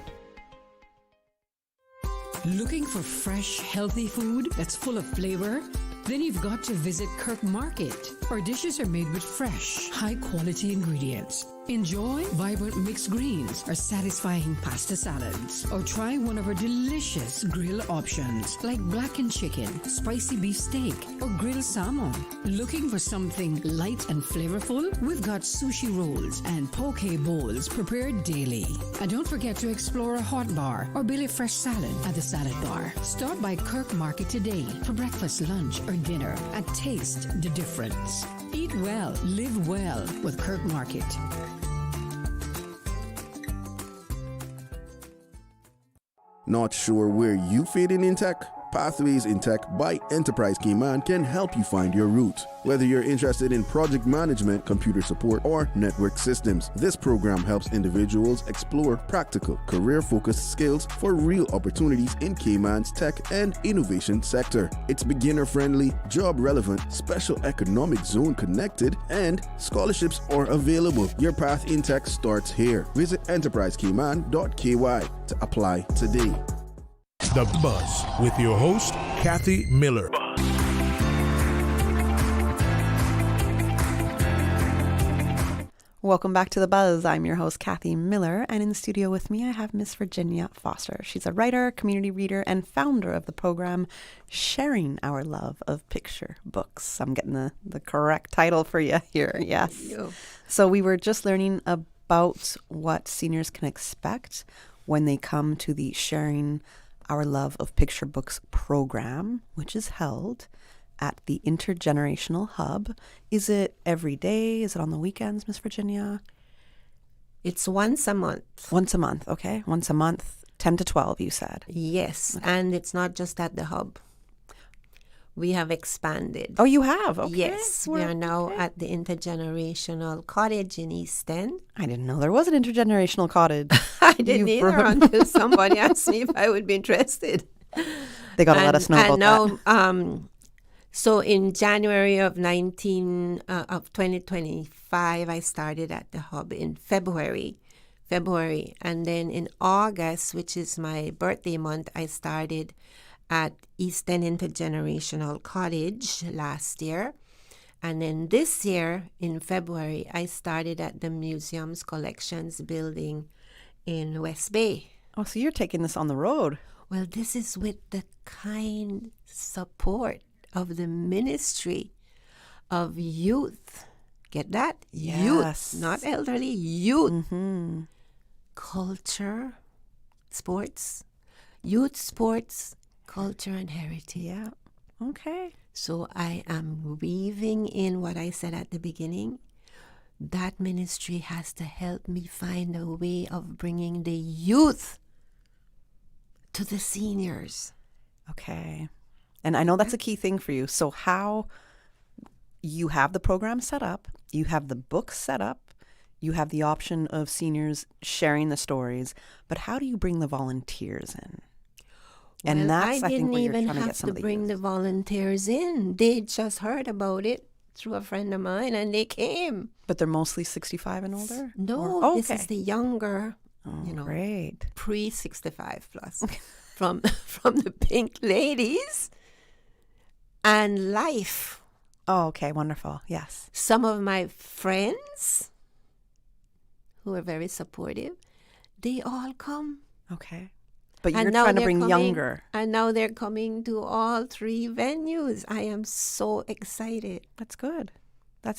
Looking for fresh, healthy food that's full of flavor? Then you've got to visit Kirk Market. Our dishes are made with fresh, high-quality ingredients. Enjoy vibrant mixed greens or satisfying pasta salads. Or try one of our delicious grill options like blackened chicken, spicy beef steak, or grilled salmon. Looking for something light and flavorful? We've got sushi rolls and poke bowls prepared daily. And don't forget to explore a hot bar or Billy Fresh salad at the salad bar. Stop by Kirk Market today for breakfast, lunch, or dinner and taste the difference. Eat well, live well with Kirk Market. Not sure where you fit in tech? Pathways in Tech by Enterprise Cayman can help you find your route. Whether you're interested in project management, computer support, or network systems, this program helps individuals explore practical, career-focused skills for real opportunities in Cayman's tech and innovation sector. It's beginner-friendly, job-relevant, special economic zone connected, and scholarships are available. Your path in tech starts here. Visit enterprisecayman.ky to apply today. The Buzz with your host, Kathy Miller. Welcome back to The Buzz. I'm your host, Kathy Miller, and in the studio with me, I have Miss Virginia Foster. She's a writer, community reader, and founder of the program Sharing Our Love of Picture Books. I'm getting the correct title for you here, yes. So we were just learning about what seniors can expect when they come to the Sharing Our Love of Picture Books program, which is held at the Intergenerational Hub. Is it every day? Is it on the weekends, Miss Virginia? It's once a month. Once a month, okay. Once a month, 10 to 12, you said. Yes, okay. And it's not just at the Hub. We have expanded. Oh, you have? Okay. Yes, we are now at the Intergenerational Cottage in East End. I didn't know there was an intergenerational cottage. I didn't either until somebody asked me if I would be interested. They got to let us know about that. So in January of 2025, I started at the Hub in February. And then in August, which is my birthday month, I started at East End Intergenerational Cottage last year. And then this year, in February, I started at the Museums Collections building in West Bay. Oh, so you're taking this on the road. Well, this is with the kind support of the Ministry of Youth. Get that? Yes. Youth, not elderly, youth. Mm-hmm. Culture, sports, youth sports, culture and heritage. Yeah. Okay. So I am weaving in what I said at the beginning. That ministry has to help me find a way of bringing the youth to the seniors. Okay. And I know that's a key thing for you. So how you have the program set up, you have the books set up, you have the option of seniors sharing the stories, but how do you bring the volunteers in? And well, that's, I think, where you're trying to get some of the I didn't even have to bring the volunteers in. They just heard about it through a friend of mine, and they came. But they're mostly 65 and older? No, this is the younger, great. pre-65 plus, from the Pink Ladies and Life. Oh, okay, wonderful, yes. Some of my friends who are very supportive, they all come. Okay. But you're trying to bring younger. And now they're coming to all 3 venues. I am so excited. That's good.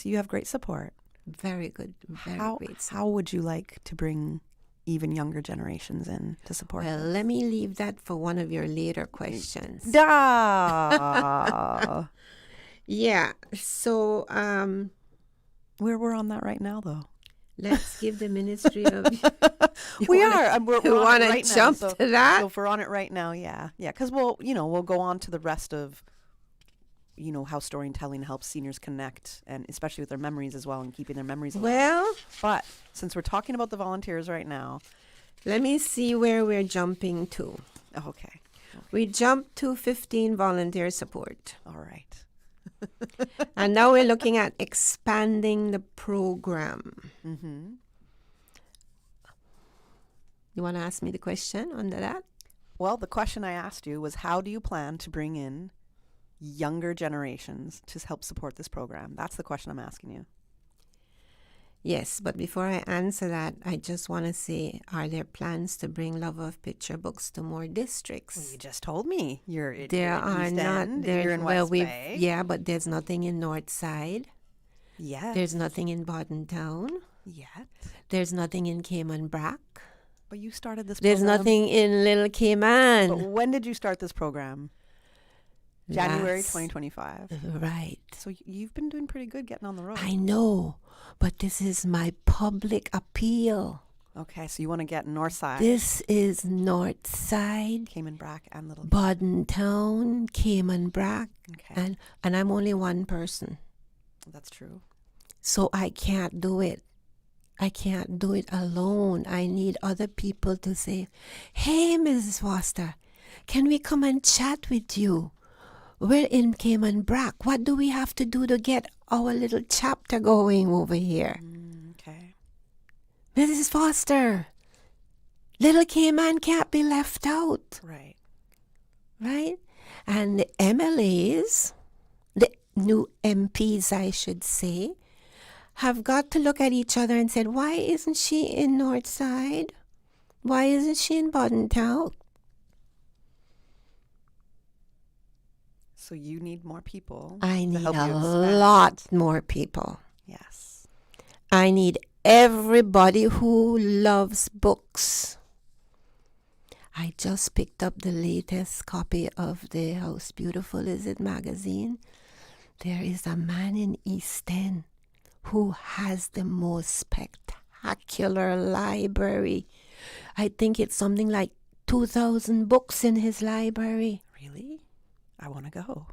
You have great support. Very good. Very great support. How would you like to bring even younger generations in to support Well, let me leave that for one of your later questions. Ah. Yeah. So, we're on that right now, though. Let's give the Ministry of... We're on want it to right jump now, to that? So if we're on it right now, yeah. Because we'll go on to the rest of, how storytelling helps seniors connect, and especially with their memories as well, and keeping their memories alive. Well, but since we're talking about the volunteers right now, let me see where we're jumping to. Okay. We jumped to 15 volunteer support. All right. And now we're looking at expanding the program. Mm-hmm. You want to ask me the question under that? Well, the question I asked you was, how do you plan to bring in younger generations to help support this program? That's the question I'm asking you. Yes, but before I answer that, I just want to say, are there plans to bring Love of Picture books to more districts? Well, you just told me you're in there are East not. End, There, you're in well, West we've Bay. yeah, but there's nothing in North Side. Yes. There's nothing in Bodden Town. Yet. There's nothing in Cayman Brac. But you started this There's program. nothing in Little Cayman. But when did you start this program? January 2025. Right. So you've been doing pretty good getting on the road. I know, but this is my public appeal. Okay, so you want to get North Side. This is North Side. Cayman Brac and Little Bodden Town, Cayman Brac. Okay. And I'm only one person. That's true. So I can't do it. I can't do it alone. I need other people to say, hey, Mrs. Foster, can we come and chat with you? We're in Cayman Brac. What do we have to do to get our little chapter going over here? Okay. Mrs. Foster, Little Cayman can't be left out. Right. Right? And the MLAs, the new MPs, I should say, have got to look at each other and said, why isn't she in North Side? Why isn't she in Bodden Town? So you need more people. I need to help a you expand. lot more people. Yes. I need everybody who loves books. I just picked up the latest copy of the House Beautiful Is It magazine. There is a man in East End who has the most spectacular library. I think it's something like 2,000 books in his library. Really? I want to go.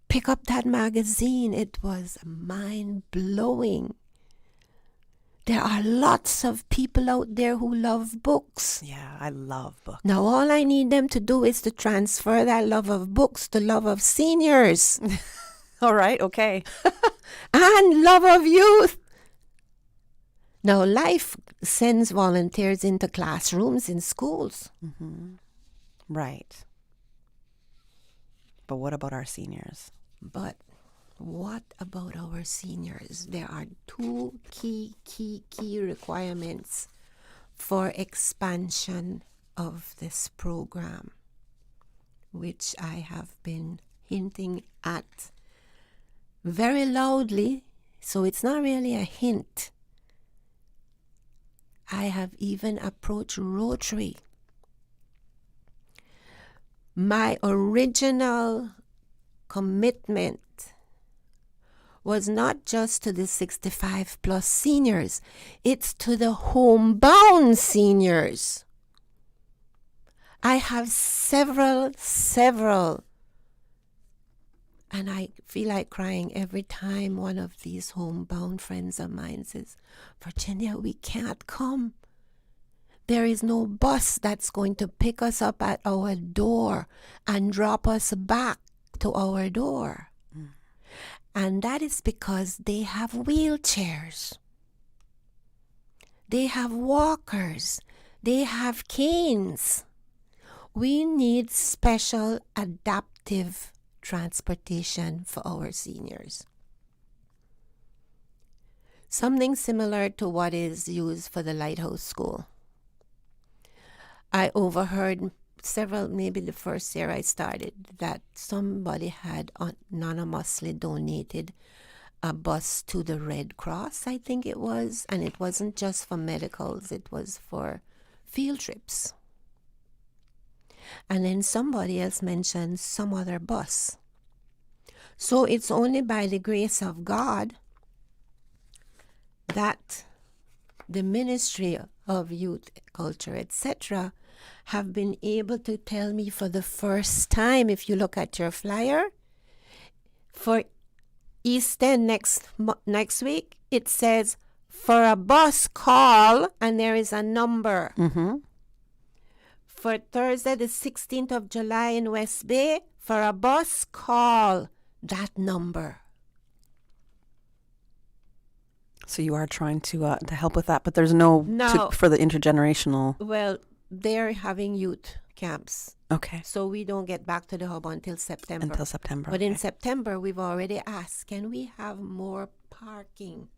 Pick up that magazine. It was mind-blowing. There are lots of people out there who love books. Yeah, I love books. Now all I need them to do is to transfer that love of books to love of seniors. All right, okay. And love of youth. Now, Life sends volunteers into classrooms in schools. Mm-hmm. Right. But what about our seniors? But what about our seniors? There are two key requirements for expansion of this program, which I have been hinting at very loudly, so it's not really a hint. I have even approached Rotary. My original commitment was not just to the 65 plus seniors, it's to the homebound seniors. I have several, and I feel like crying every time one of these homebound friends of mine says, Virginia, we can't come. There is no bus that's going to pick us up at our door and drop us back to our door. And that is because they have wheelchairs. They have walkers. They have canes. We need special adaptive transportation for our seniors. Something similar to what is used for the Lighthouse School. I overheard several, maybe the first year I started, that somebody had anonymously donated a bus to the Red Cross, I think it was. And it wasn't just for medicals, it was for field trips. And then somebody else mentioned some other bus. So it's only by the grace of God that the Ministry of Youth, Culture, etc., have been able to tell me for the first time, if you look at your flyer, for East End next week, it says, for a bus, call, and there is a number. Mm-hmm. For Thursday, the 16th of July in West Bay, for a bus, call that number. So you are trying to help with that, but there's no for the intergenerational. Well, they're having youth camps. Okay. So we don't get back to the hub until September. But okay. in September, we've already asked, can we have more parking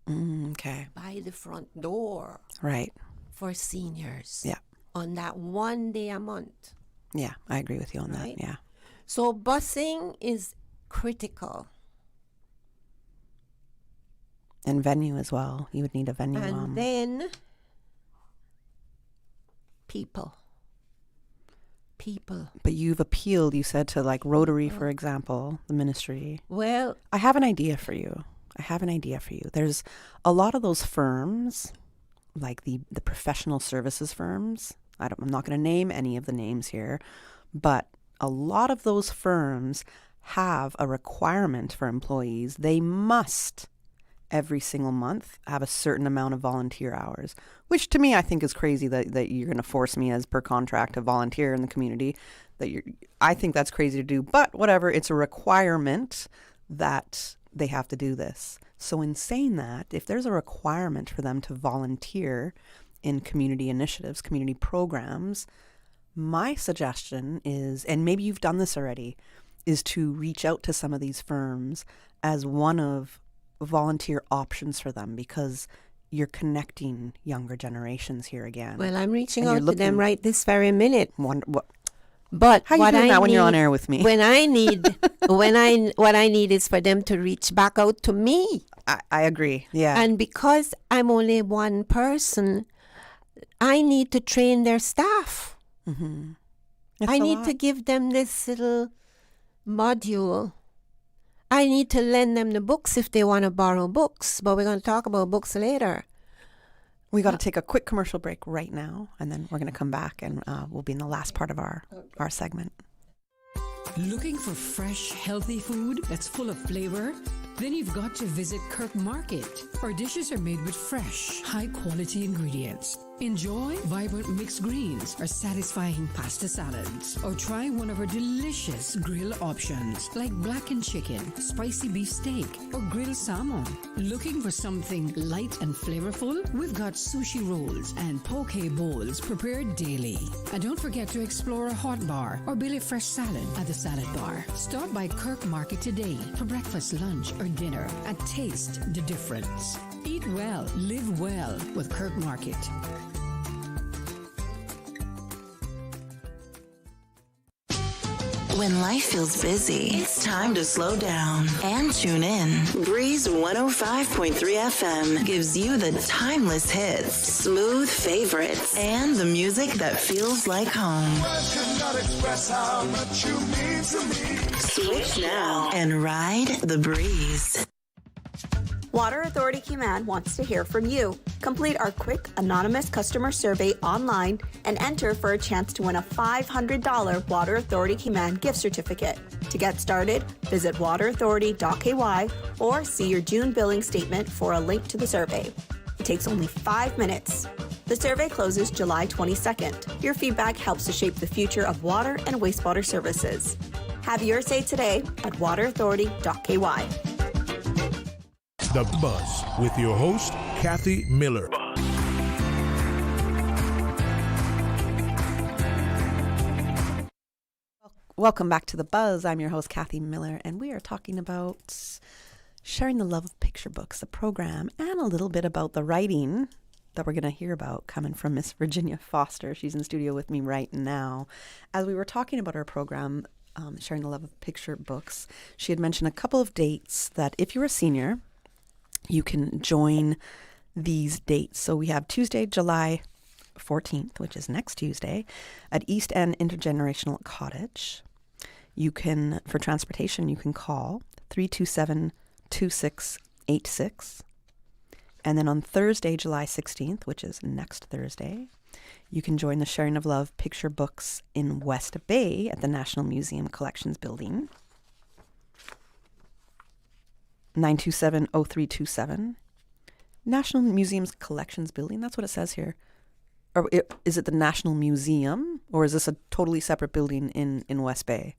okay. by the front door? Right. For seniors. Yeah. On that 1 day a month. Yeah, I agree with you on right? that. Yeah. So busing is critical. And venue as well. You would need a venue. And then people. But you've appealed, you said, to like Rotary, for example, the ministry. Well, I have an idea for you. There's a lot of those firms, like the professional services firms. I'm not going to name any of the names here, but a lot of those firms have a requirement for employees. They must every single month have a certain amount of volunteer hours, which to me I think is crazy that you're going to force me as per contract to volunteer in the community. I think that's crazy to do, but whatever, it's a requirement that they have to do this. So in saying that, if there's a requirement for them to volunteer in community initiatives, community programs, my suggestion is, and maybe you've done this already, is to reach out to some of these firms as one of volunteer options for them, because you're connecting younger generations here again. Well, I'm reaching out to them right this very minute. But how you doing that when you're on air with me? When I need, what I need is for them to reach back out to me. I agree. Yeah. And because I'm only one person, I need to train their staff. Mm-hmm. I need to give them this little module. I need to lend them the books if they want to borrow books, but we're going to talk about books later. We got to take a quick commercial break right now, and then we're going to come back, and we'll be in the last part of our segment. Looking for fresh, healthy food that's full of flavor? Then you've got to visit Kirk Market. Our dishes are made with fresh, high-quality ingredients. Enjoy vibrant mixed greens or satisfying pasta salads. Or try one of our delicious grill options like blackened chicken, spicy beef steak, or grilled salmon. Looking for something light and flavorful? We've got sushi rolls and poke bowls prepared daily. And don't forget to explore a hot bar or Billy Fresh salad at the salad bar. Stop by Kirk Market today for breakfast, lunch, or dinner and taste the difference. Eat well, live well with Kirk Market. When life feels busy, it's time to slow down and tune in. Breeze 105.3 FM gives you the timeless hits, smooth favorites, and the music that feels like home. Switch now and ride the breeze. Water Authority Command wants to hear from you. Complete our quick, anonymous customer survey online and enter for a chance to win a $500 Water Authority Command gift certificate. To get started, visit waterauthority.ky or see your June billing statement for a link to the survey. It takes only 5 minutes. The survey closes July 22nd. Your feedback helps to shape the future of water and wastewater services. Have your say today at waterauthority.ky. The Buzz with your host, Kathy Miller. Welcome back to The Buzz. I'm your host, Kathy Miller, and we are talking about sharing the love of picture books, the program, and a little bit about the writing that we're going to hear about coming from Miss Virginia Foster. She's in studio with me right now. As we were talking about our program, Sharing the Love of Picture books. She had mentioned a couple of dates that if you're a senior, you can join these dates. So we have Tuesday, July 14th, which is next Tuesday, at East End Intergenerational Cottage. You can, for transportation, you can call 327-2686. And then on Thursday, July 16th, which is next Thursday, you can join the Sharing of Love Picture Books in West Bay at the National Museum Collections Building. 927-0327. National Museum's Collections Building, that's what it says here. Or is it the National Museum, or is this a totally separate building in West Bay?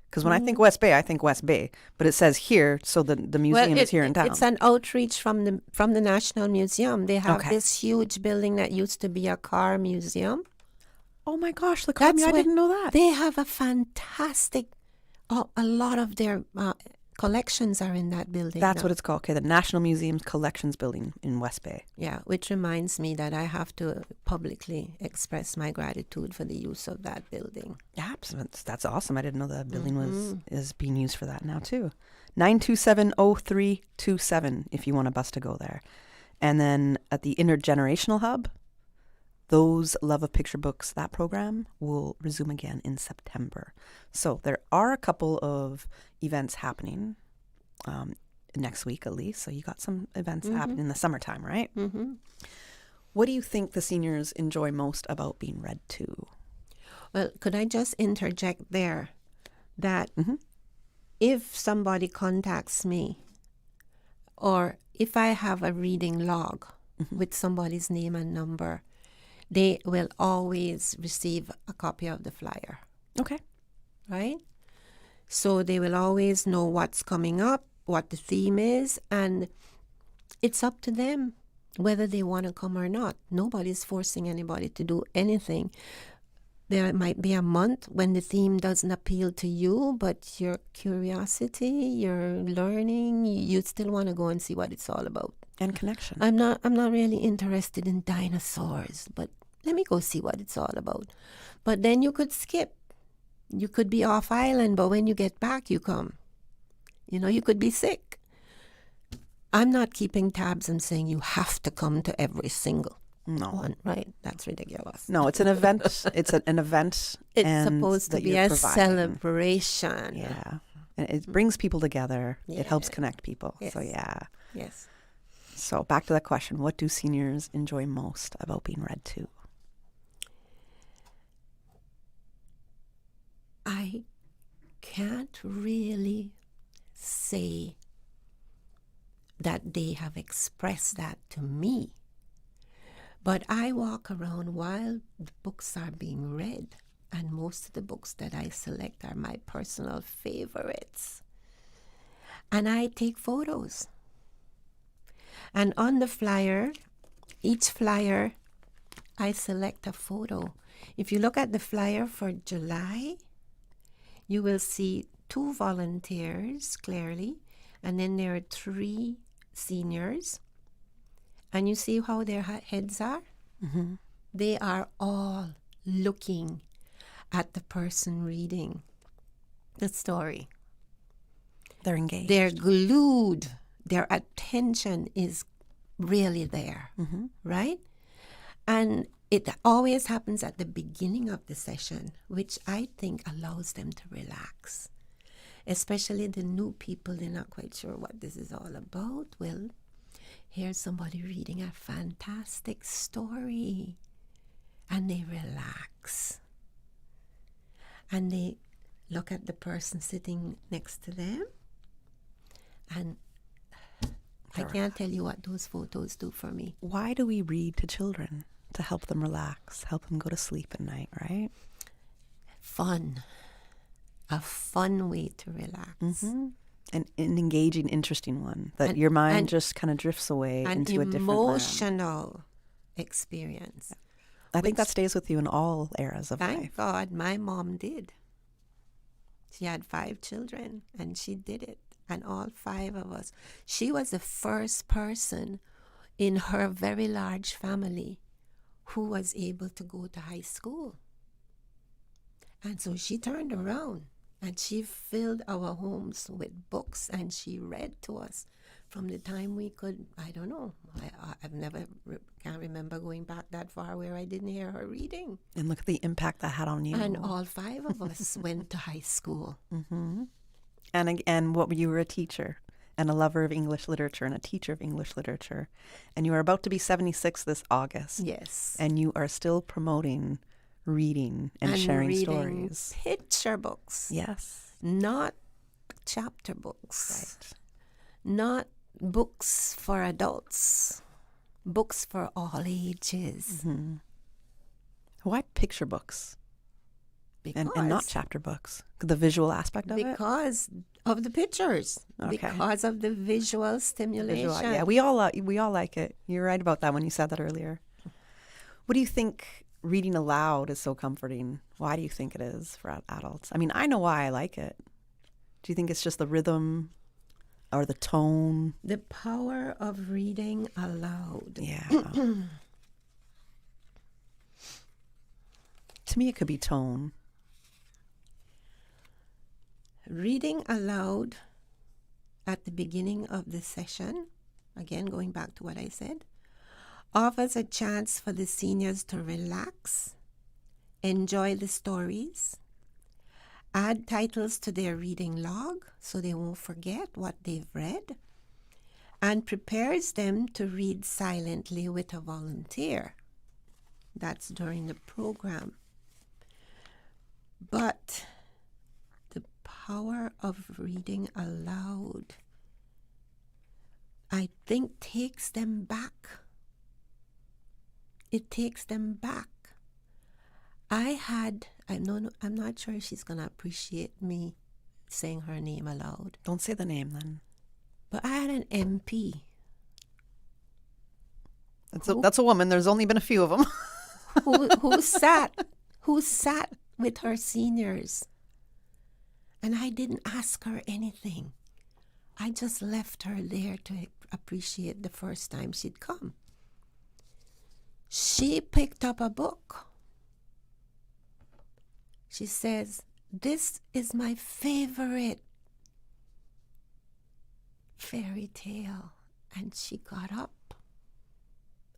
Because when I think West Bay, I think West Bay. But it says here, so the museum is here in town. It's an outreach from the National Museum. They have this huge building that used to be a car museum. Oh my gosh, look at me, I didn't know that. They have a fantastic, a lot of their collections are in that building. That's what it's called. Okay, the National Museum's Collections Building in West Bay. Yeah, which reminds me that I have to publicly express my gratitude for the use of that building. Yeah, that's awesome. I didn't know the building is being used for that now too. 927-0327 if you want a bus to go there. And then at the Intergenerational Hub, those Love of Picture Books, that program will resume again in September. So there are a couple of events happening next week at least. So you got some events happening in the summertime, right? Mm-hmm. What do you think the seniors enjoy most about being read to? Well, could I just interject there that if somebody contacts me or if I have a reading log with somebody's name and number, they will always receive a copy of the flyer. Okay. Right? So they will always know what's coming up, what the theme is, and it's up to them whether they want to come or not. Nobody's forcing anybody to do anything. There might be a month when the theme doesn't appeal to you, but your curiosity, your learning, you still want to go and see what it's all about. And connection. I'm not really interested in dinosaurs, but let me go see what it's all about. But then you could skip. You could be off island, but when you get back, you come. You could be sick. I'm not keeping tabs and saying you have to come to every single one, right? That's ridiculous. No, it's an event. It's an event. It's supposed to be a celebration. Yeah. And it brings people together. Yeah. It helps connect people. Yes. So, yeah. Yes. So, back to that question. What do seniors enjoy most about being read to? I can't really say that they have expressed that to me. But I walk around while the books are being read, and most of the books that I select are my personal favorites. And I take photos. And on the flyer, each flyer, I select a photo. If you look at the flyer for July, you will see 2 volunteers clearly, and then there are 3 seniors. And you see how their heads are? Mm-hmm. They are all looking at the person reading the story. They're engaged. They're glued. Their attention is really there, right? And it always happens at the beginning of the session, which I think allows them to relax. Especially the new people, they're not quite sure what this is all about. Well, here's somebody reading a fantastic story, and they relax. And they look at the person sitting next to them, and I can't tell you what those photos do for me. Why do we read to children? To help them relax, help them go to sleep at night, right? Fun. A fun way to relax. Mm-hmm. An engaging, interesting one. That your mind just kind of drifts away into a different realm. An emotional experience. I think that stays with you in all eras of life. Thank God my mom did. She had 5 children, and she did it. And all 5 of us. She was the first person in her very large family who was able to go to high school. And so she turned around And she filled our homes with books, and she read to us from the time we could. I don't know. I've never can't remember going back that far where I didn't hear her reading. And look at the impact that had on you. And all 5 of us went to high school. Mm-hmm. And what you were a teacher and a lover of English literature and a teacher of English literature, and you are about to be 76 this August. Yes. And you are still promoting reading and sharing reading stories. Picture books. Yes. Not chapter books. Right. Not books for adults. Books for all ages. Mm-hmm. Why picture books? And not chapter books? The visual aspect of it? Because of the pictures. Okay. Because of the visual stimulation. Yeah, we all like it. You're right about that when you said that earlier. What do you think reading aloud is so comforting? Why do you think it is for adults? I mean, I know why I like it. Do you think it's just the rhythm or the tone? The power of reading aloud. Yeah. To me, it could be tone. Reading aloud at the beginning of the session, again going back to what I said, offers a chance for the seniors to relax, enjoy the stories, add titles to their reading log so they won't forget what they've read, and prepares them to read silently with a volunteer. That's during the program. But the power of reading aloud, I think, takes them back. It takes them back. I'm not sure if she's going to appreciate me saying her name aloud. Don't say the name then. But I had an MP. That's a woman. There's only been a few of them. who sat with her seniors. And I didn't ask her anything. I just left her there to appreciate the first time she'd come. She picked up a book. She says, "This is my favorite fairy tale." And she got up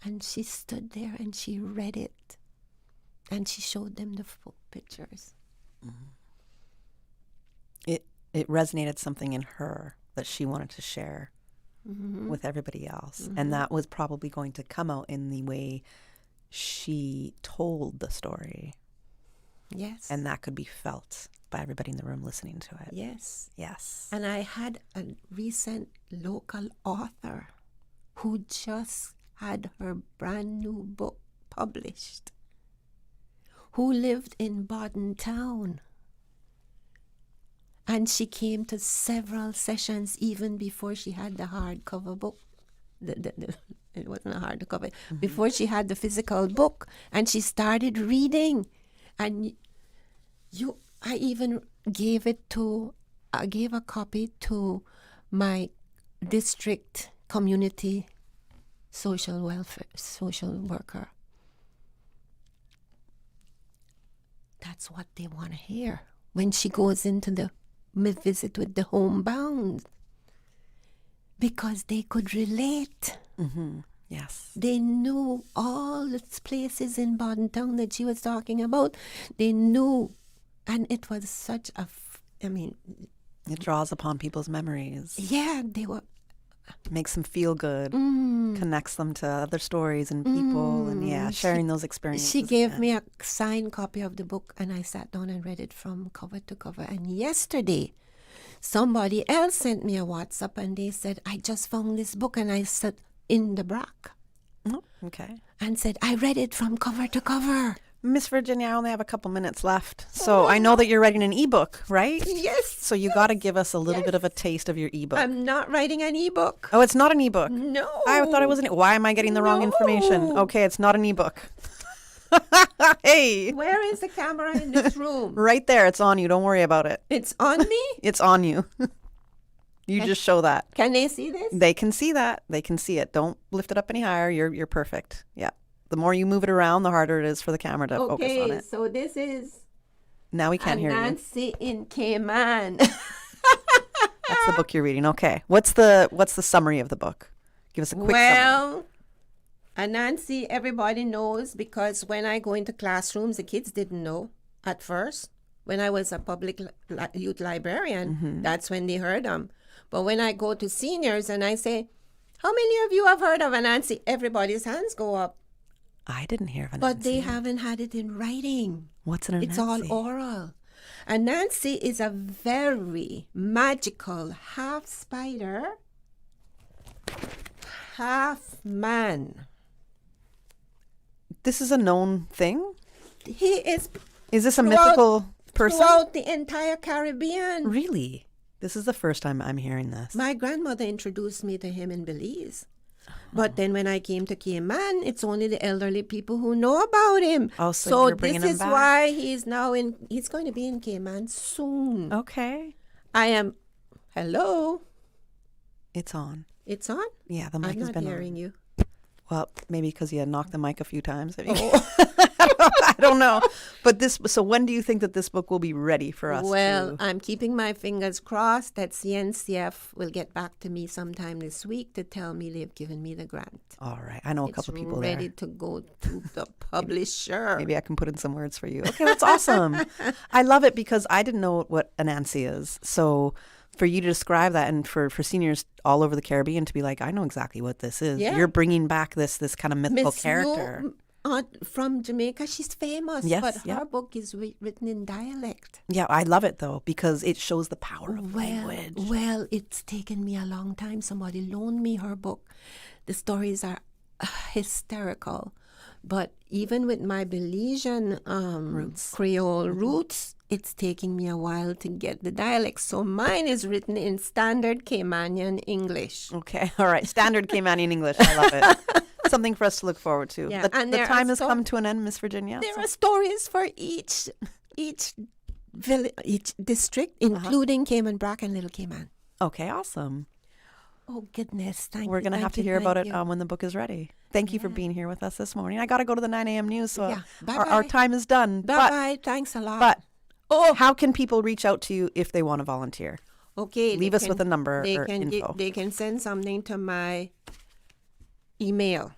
and she stood there and she read it. And she showed them the full pictures. Mm-hmm. It resonated something in her that she wanted to share with everybody else. Mm-hmm. And that was probably going to come out in the way she told the story. Yes. And that could be felt by everybody in the room listening to it. Yes. Yes. And I had a recent local author who just had her brand new book published, who lived in Bodden Town. And she came to several sessions even before she had the hardcover book. It wasn't a hardcover. Mm-hmm. Before she had the physical book. And she started reading. And I even gave a copy to my district community social worker. That's what they want to hear when she goes into the visit with the homebound, because they could relate. Mm-hmm. Yes. They knew all the places in Bodden Town that she was talking about. They knew, and it was such a, it draws upon people's memories. Yeah, they were. Makes them feel good, connects them to other stories and people, and sharing those experiences. She gave me a signed copy of the book, and I sat down and read it from cover to cover. And yesterday, somebody else sent me a WhatsApp, and they said, "I just found this book," and I sat in the brack. Oh, okay. And said, "I read it from cover to cover." Miss Virginia, I only have a couple minutes left. So I know that you're writing an ebook, right? Yes. So you got to give us a little bit of a taste of your ebook. I'm not writing an ebook. Oh, it's not an ebook? No. I thought it was an. Why am I getting the wrong information? Okay, it's not an ebook. Hey. Where is the camera in this room? Right there. It's on you. Don't worry about it. It's on me? It's on you. You just show that. Can they see this? They can see that. They can see it. Don't lift it up any higher. You're perfect. Yeah. The more you move it around, the harder it is for the camera to focus on it. Okay, so this is Now we can't hear you. Nancy in Cayman. That's the book you're reading. Okay. What's the summary of the book? Give us a quick summary. Nancy, everybody knows, because when I go into classrooms, the kids didn't know at first. When I was a public youth librarian, that's when they heard them. But when I go to seniors and I say, how many of you have heard of Anansi? Everybody's hands go up. I didn't hear of Anansi. But they haven't had it in writing. What's an Anansi? It's all oral. Anansi is a very magical half spider, half man. This is a known thing? He is. Is this a mythical person? Throughout the entire Caribbean. Really? This is the first time I'm hearing this. My grandmother introduced me to him in Belize. But then when I came to Cayman, it's only the elderly people who know about him. Oh, so you're bringing this him is back. why he's going to be in Cayman soon. Okay. Hello? It's on. It's on? Yeah, the mic has been on. I'm not hearing you. Well, maybe because you knocked the mic a few times. Oh. I don't know. But so when do you think that this book will be ready for us? Well, I'm keeping my fingers crossed that CNCF will get back to me sometime this week to tell me they've given me the grant. All right. I know a couple people there. It's ready to go to the publisher. Maybe I can put in some words for you. Okay, that's awesome. I love it because I didn't know what Anansi is. So for you to describe that, and for seniors all over the Caribbean to be like, I know exactly what this is. Yeah. You're bringing back this kind of mythical character. From Jamaica, she's famous, yes, but her book is written in dialect. Yeah, I love it though because it shows the power of language. Well, it's taken me a long time. Somebody loaned me her book. The stories are hysterical, but even with my Belizean Creole roots, it's taking me a while to get the dialect. So mine is written in standard Caymanian English. Okay, all right, standard Caymanian English. I love it. Something for us to look forward to. Yeah, the time has come to an end, Miss Virginia. There are stories for each village, each district, including Cayman Brac and Little Cayman. Okay, awesome. Oh, goodness. Thank you. We're going to have to hear about it when the book is ready. Thank you for being here with us this morning. I got to go to the 9 a.m. news, so our time is done. Bye-bye. Thanks a lot. But how can people reach out to you if they want to volunteer? Okay. Leave us with a number or info. They can send something to my email.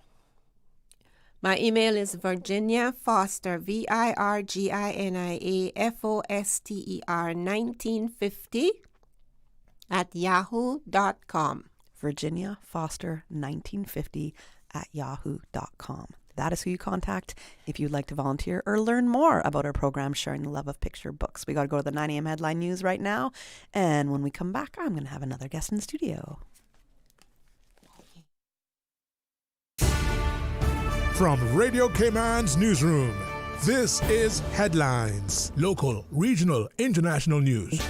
My email is Virginia Foster, VirginiaFoster 1950 @yahoo.com. Virginia Foster 1950 @yahoo.com. That is who you contact if you'd like to volunteer or learn more about our program, Sharing the Love of Picture Books. We got to go to the 9 a.m. headline news right now. And when we come back, I'm going to have another guest in the studio. From Radio Cayman's newsroom, this is Headlines. Local, regional, international news.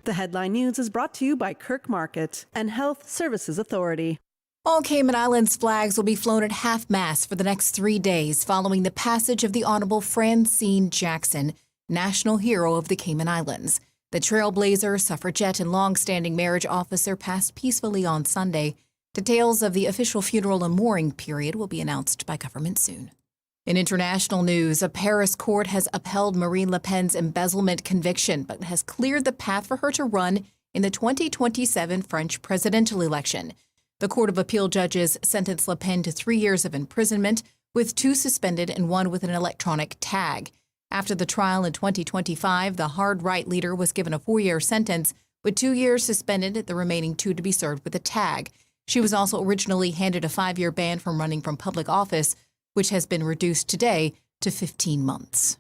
The headline news is brought to you by Kirk Market and Health Services Authority. All Cayman Islands flags will be flown at half-mast for the next 3 days following the passage of the Honorable Francine Jackson, national hero of the Cayman Islands. The trailblazer, suffragette, and long-standing marriage officer passed peacefully on Sunday. Details of the official funeral and mourning period will be announced by government soon. In international news, a Paris court has upheld Marine Le Pen's embezzlement conviction, but has cleared the path for her to run in the 2027 French presidential election. The Court of Appeal judges sentenced Le Pen to 3 years of imprisonment, with 2 suspended and 1 with an electronic tag. After the trial in 2025, the hard-right leader was given a 4-year sentence, with 2 years suspended, the remaining 2 to be served with a tag. She was also originally handed a 5-year ban from running from public office, which has been reduced today to 15 months.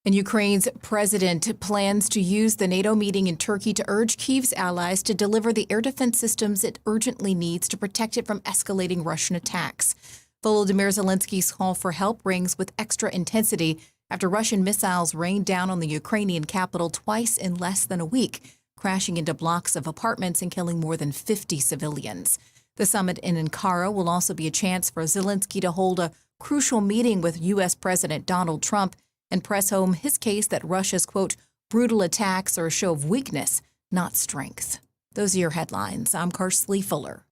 And Ukraine's president plans to use the NATO meeting in Turkey to urge Kyiv's allies to deliver the air defense systems it urgently needs to protect it from escalating Russian attacks. Volodymyr Zelensky's call for help rings with extra intensity after Russian missiles rained down on the Ukrainian capital twice in less than a week, crashing into blocks of apartments and killing more than 50 civilians. The summit in Ankara will also be a chance for Zelensky to hold a crucial meeting with U.S. President Donald Trump and press home his case that Russia's, quote, brutal attacks are a show of weakness, not strength. Those are your headlines. I'm Karsley Fuller.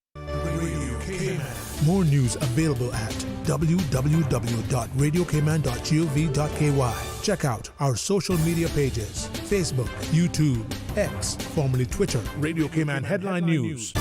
More news available at www.radiocayman.gov.ky. Check out our social media pages: Facebook, YouTube, X, formerly Twitter, Radio Cayman Headline News.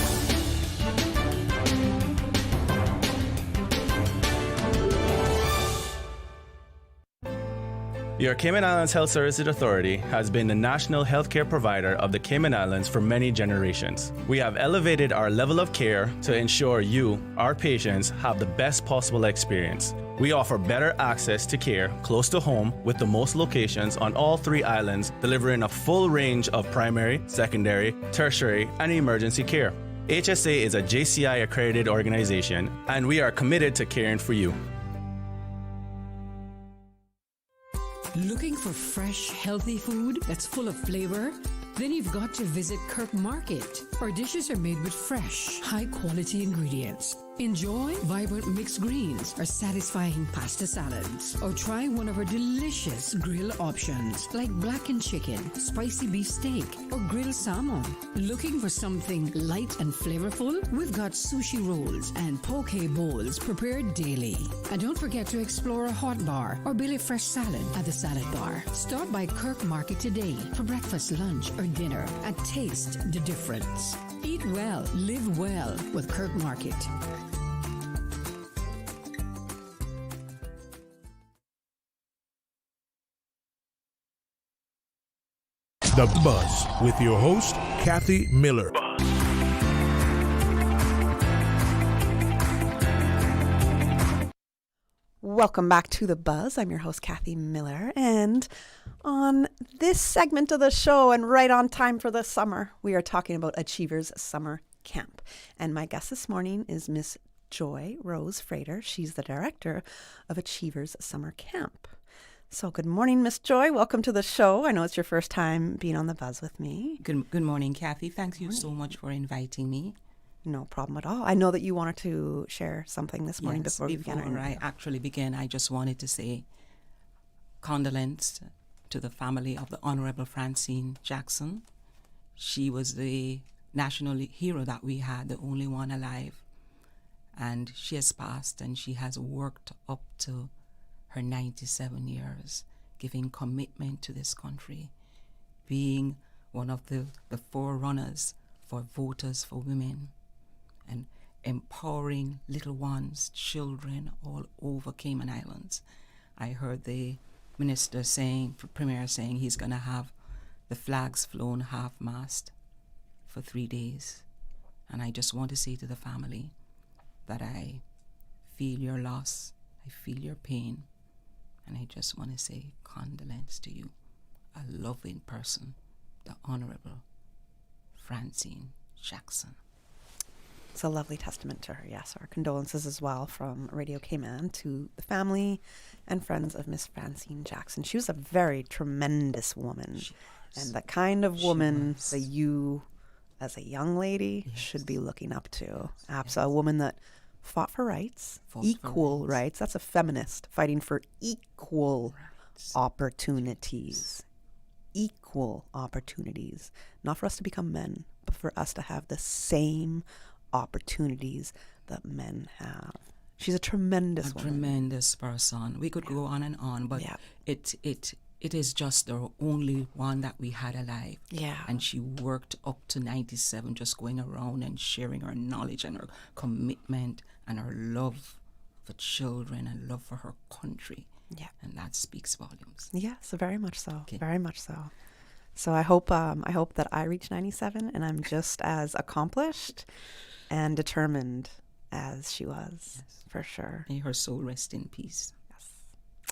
Your Cayman Islands Health Services Authority has been the national healthcare provider of the Cayman Islands for many generations. We have elevated our level of care to ensure you, our patients, have the best possible experience. We offer better access to care close to home with the most locations on all 3 islands, delivering a full range of primary, secondary, tertiary, and emergency care. HSA is a JCI accredited organization, and we are committed to caring for you. Looking for fresh, healthy food that's full of flavor? Then you've got to visit Kirk Market. Our dishes are made with fresh, high-quality ingredients. Enjoy vibrant mixed greens or satisfying pasta salads. Or try one of our delicious grill options like blackened chicken, spicy beef steak, or grilled salmon. Looking for something light and flavorful? We've got sushi rolls and poke bowls prepared daily. And don't forget to explore a hot bar or Billy Fresh salad at the salad bar. Stop by Kirk Market today for breakfast, lunch, or dinner and taste the difference. Eat well, live well with Kirk Market. The Buzz with your host, Kathy Miller. Welcome back to The Buzz. I'm your host, Kathy Miller. And on this segment of the show, and right on time for the summer, we are talking about Achievers Summer Camp. And my guest this morning is Miss Joy Rose Frater. She's the director of Achievers Summer Camp. So good morning, Miss Joy. Welcome to the show. I know it's your first time being on The Buzz with me. Good morning, Kathy. Thank you so much for inviting me. No problem at all. I know that you wanted to share something this morning before we began. Before I actually begin, I just wanted to say condolence to the family of the Honorable Francine Jackson. She was the national hero that we had, the only one alive. And she has passed, and she has worked up to her 97 years, giving commitment to this country, being one of the forerunners for voters for women, and empowering little ones, children all over Cayman Islands. I heard the minister saying, premier saying, he's going to have the flags flown half-mast for 3 days. And I just want to say to the family that I feel your loss, I feel your pain, and I just want to say condolence to you, a loving person, the Honorable Francine Jackson. It's a lovely testament to her, yes. Our condolences as well from Radio Cayman to the family and friends of Miss Francine Jackson. She was a very tremendous woman, and the kind of woman that you, as a young lady, should be looking up to. A woman that fought for rights, equal rights. That's a feminist, fighting for equal opportunities. Equal opportunities. Not for us to become men, but for us to have the same opportunities that men have. She's a tremendous woman. Tremendous person. We could go on and on, but it is just the only one that we had alive. Yeah. And she worked up to 97, just going around and sharing her knowledge and her commitment and her love for children and love for her country. Yeah. And that speaks volumes. Yes, very much so. Okay. Very much so. So I hope that I reach 97 and I'm just as accomplished and determined as she was, for sure. May her soul rest in peace. Yes.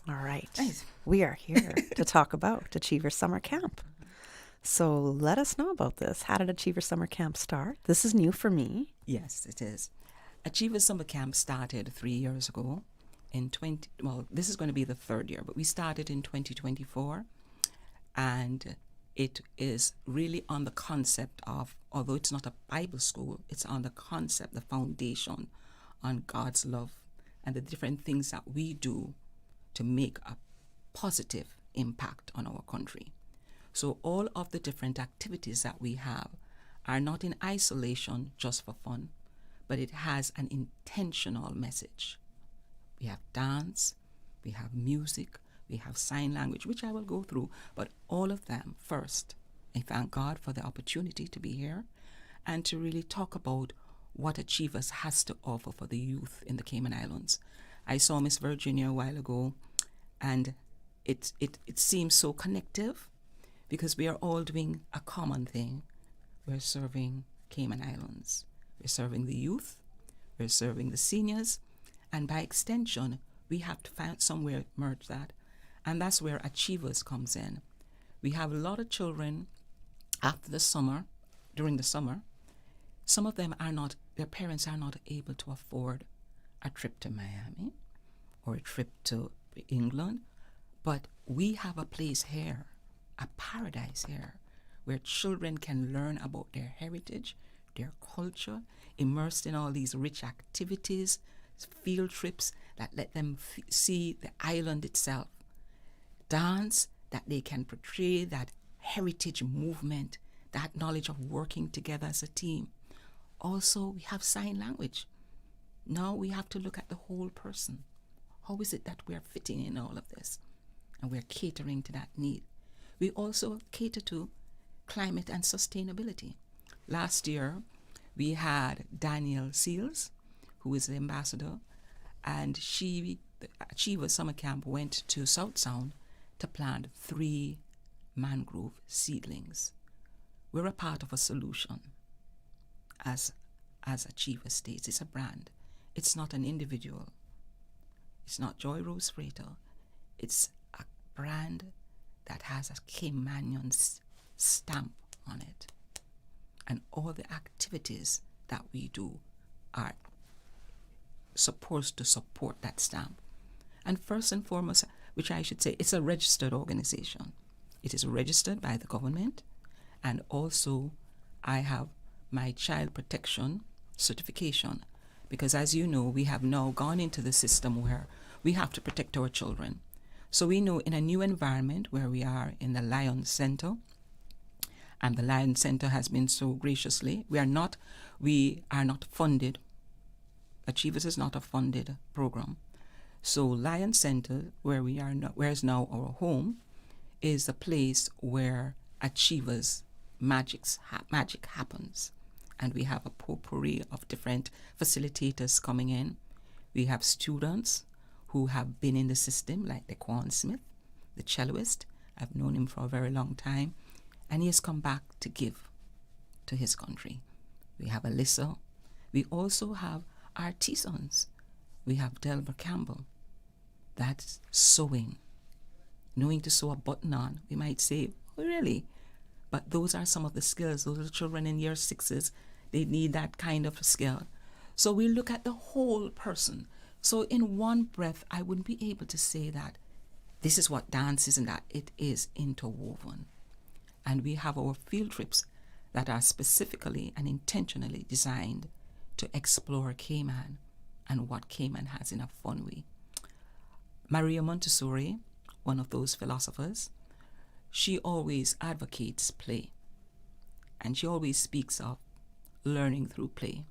All right. Nice. We are here to talk about Achiever Summer Camp. So let us know about this. How did Achiever Summer Camp start? This is new for me. Yes, it is. Achiever Summer Camp started 3 years ago. This is going to be the third year, but we started in 2024. And it is really on the concept of, although it's not a Bible school, it's on the concept, the foundation on God's love and the different things that we do to make a positive impact on our country. So all of the different activities that we have are not in isolation just for fun, but it has an intentional message we have dance, we have music, we have sign language, which I will go through, but all of them first. I thank God for the opportunity to be here and to really talk about what Achievers has to offer for the youth in the Cayman Islands. I saw Miss Virginia a while ago, and it seems so connective because we are all doing a common thing. We're serving Cayman Islands. We're serving the youth, we're serving the seniors, and by extension, we have to find somewhere to merge that. And that's where Achievers comes in. We have a lot of children after the summer, during the summer. Some of them their parents are not able to afford a trip to Miami or a trip to England, but we have a place here, a paradise here, where children can learn about their heritage, their culture, immersed in all these rich activities, field trips that let them see the island itself. Dance that they can portray that heritage movement, that knowledge of working together as a team. Also, we have sign language. Now we have to look at the whole person. How is it that we're fitting in all of this? And we're catering to that need. We also cater to climate and sustainability. Last year, we had Danielle Seals, who is the ambassador, and the Achiever Summer Camp went to South Sound to plant 3 mangrove seedlings. We're a part of a solution. As Achiever states, it's a brand. It's not an individual. It's not Joy Rose Frater. It's a brand that has a Caymanian stamp on it. And all the activities that we do are supposed to support that stamp. And first and foremost, which I should say, it's a registered organization. It is registered by the government, and also I have my child protection certification, because as you know, we have now gone into the system where we have to protect our children. So we know in a new environment where we are in the Lion Center, and the Lion Center has been so graciously, we are not funded. Achievers is not a funded program. So Lion Center, where is now our home, is a place where Achievers magic happens. And we have a potpourri of different facilitators coming in. We have students who have been in the system, like Daquan Smith, the celloist. I've known him for a very long time. And he has come back to give to his country. We have Alyssa. We also have artisans. We have Delbert Campbell. That's sewing. Knowing to sew a button on. We might say, oh, really? But those are some of the skills. Those are children in year 6s. They need that kind of skill. So we look at the whole person. So in one breath, I wouldn't be able to say that this is what dance is and that it is interwoven. And we have our field trips that are specifically and intentionally designed to explore Cayman and what Cayman has in a fun way. Maria Montessori, one of those philosophers, she always advocates play. And she always speaks of learning through play.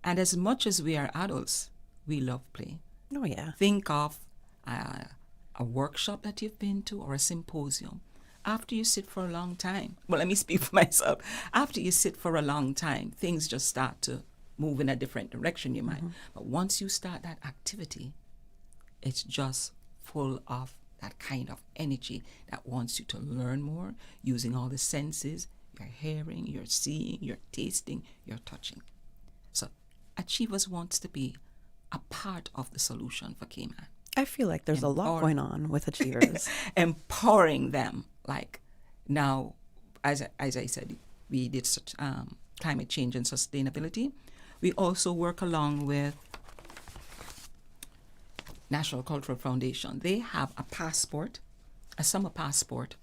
And as much as we are adults, we love play. Oh, yeah. Think of a workshop that you've been to or a symposium. After you sit for a long time, well, let me speak for myself. After you sit for a long time, things just start to move in a different direction, you might. But once you start that activity, it's just full of that kind of energy that wants you to learn more, using all the senses. You're hearing, you're seeing, you're tasting, you're touching. So Achievers wants to be a part of the solution for Cayman. I feel like there's a lot going on with Achievers. Empowering them. Like now, as I said, we did such climate change and sustainability. We also work along with National Cultural Foundation. They have a passport, a summer passport,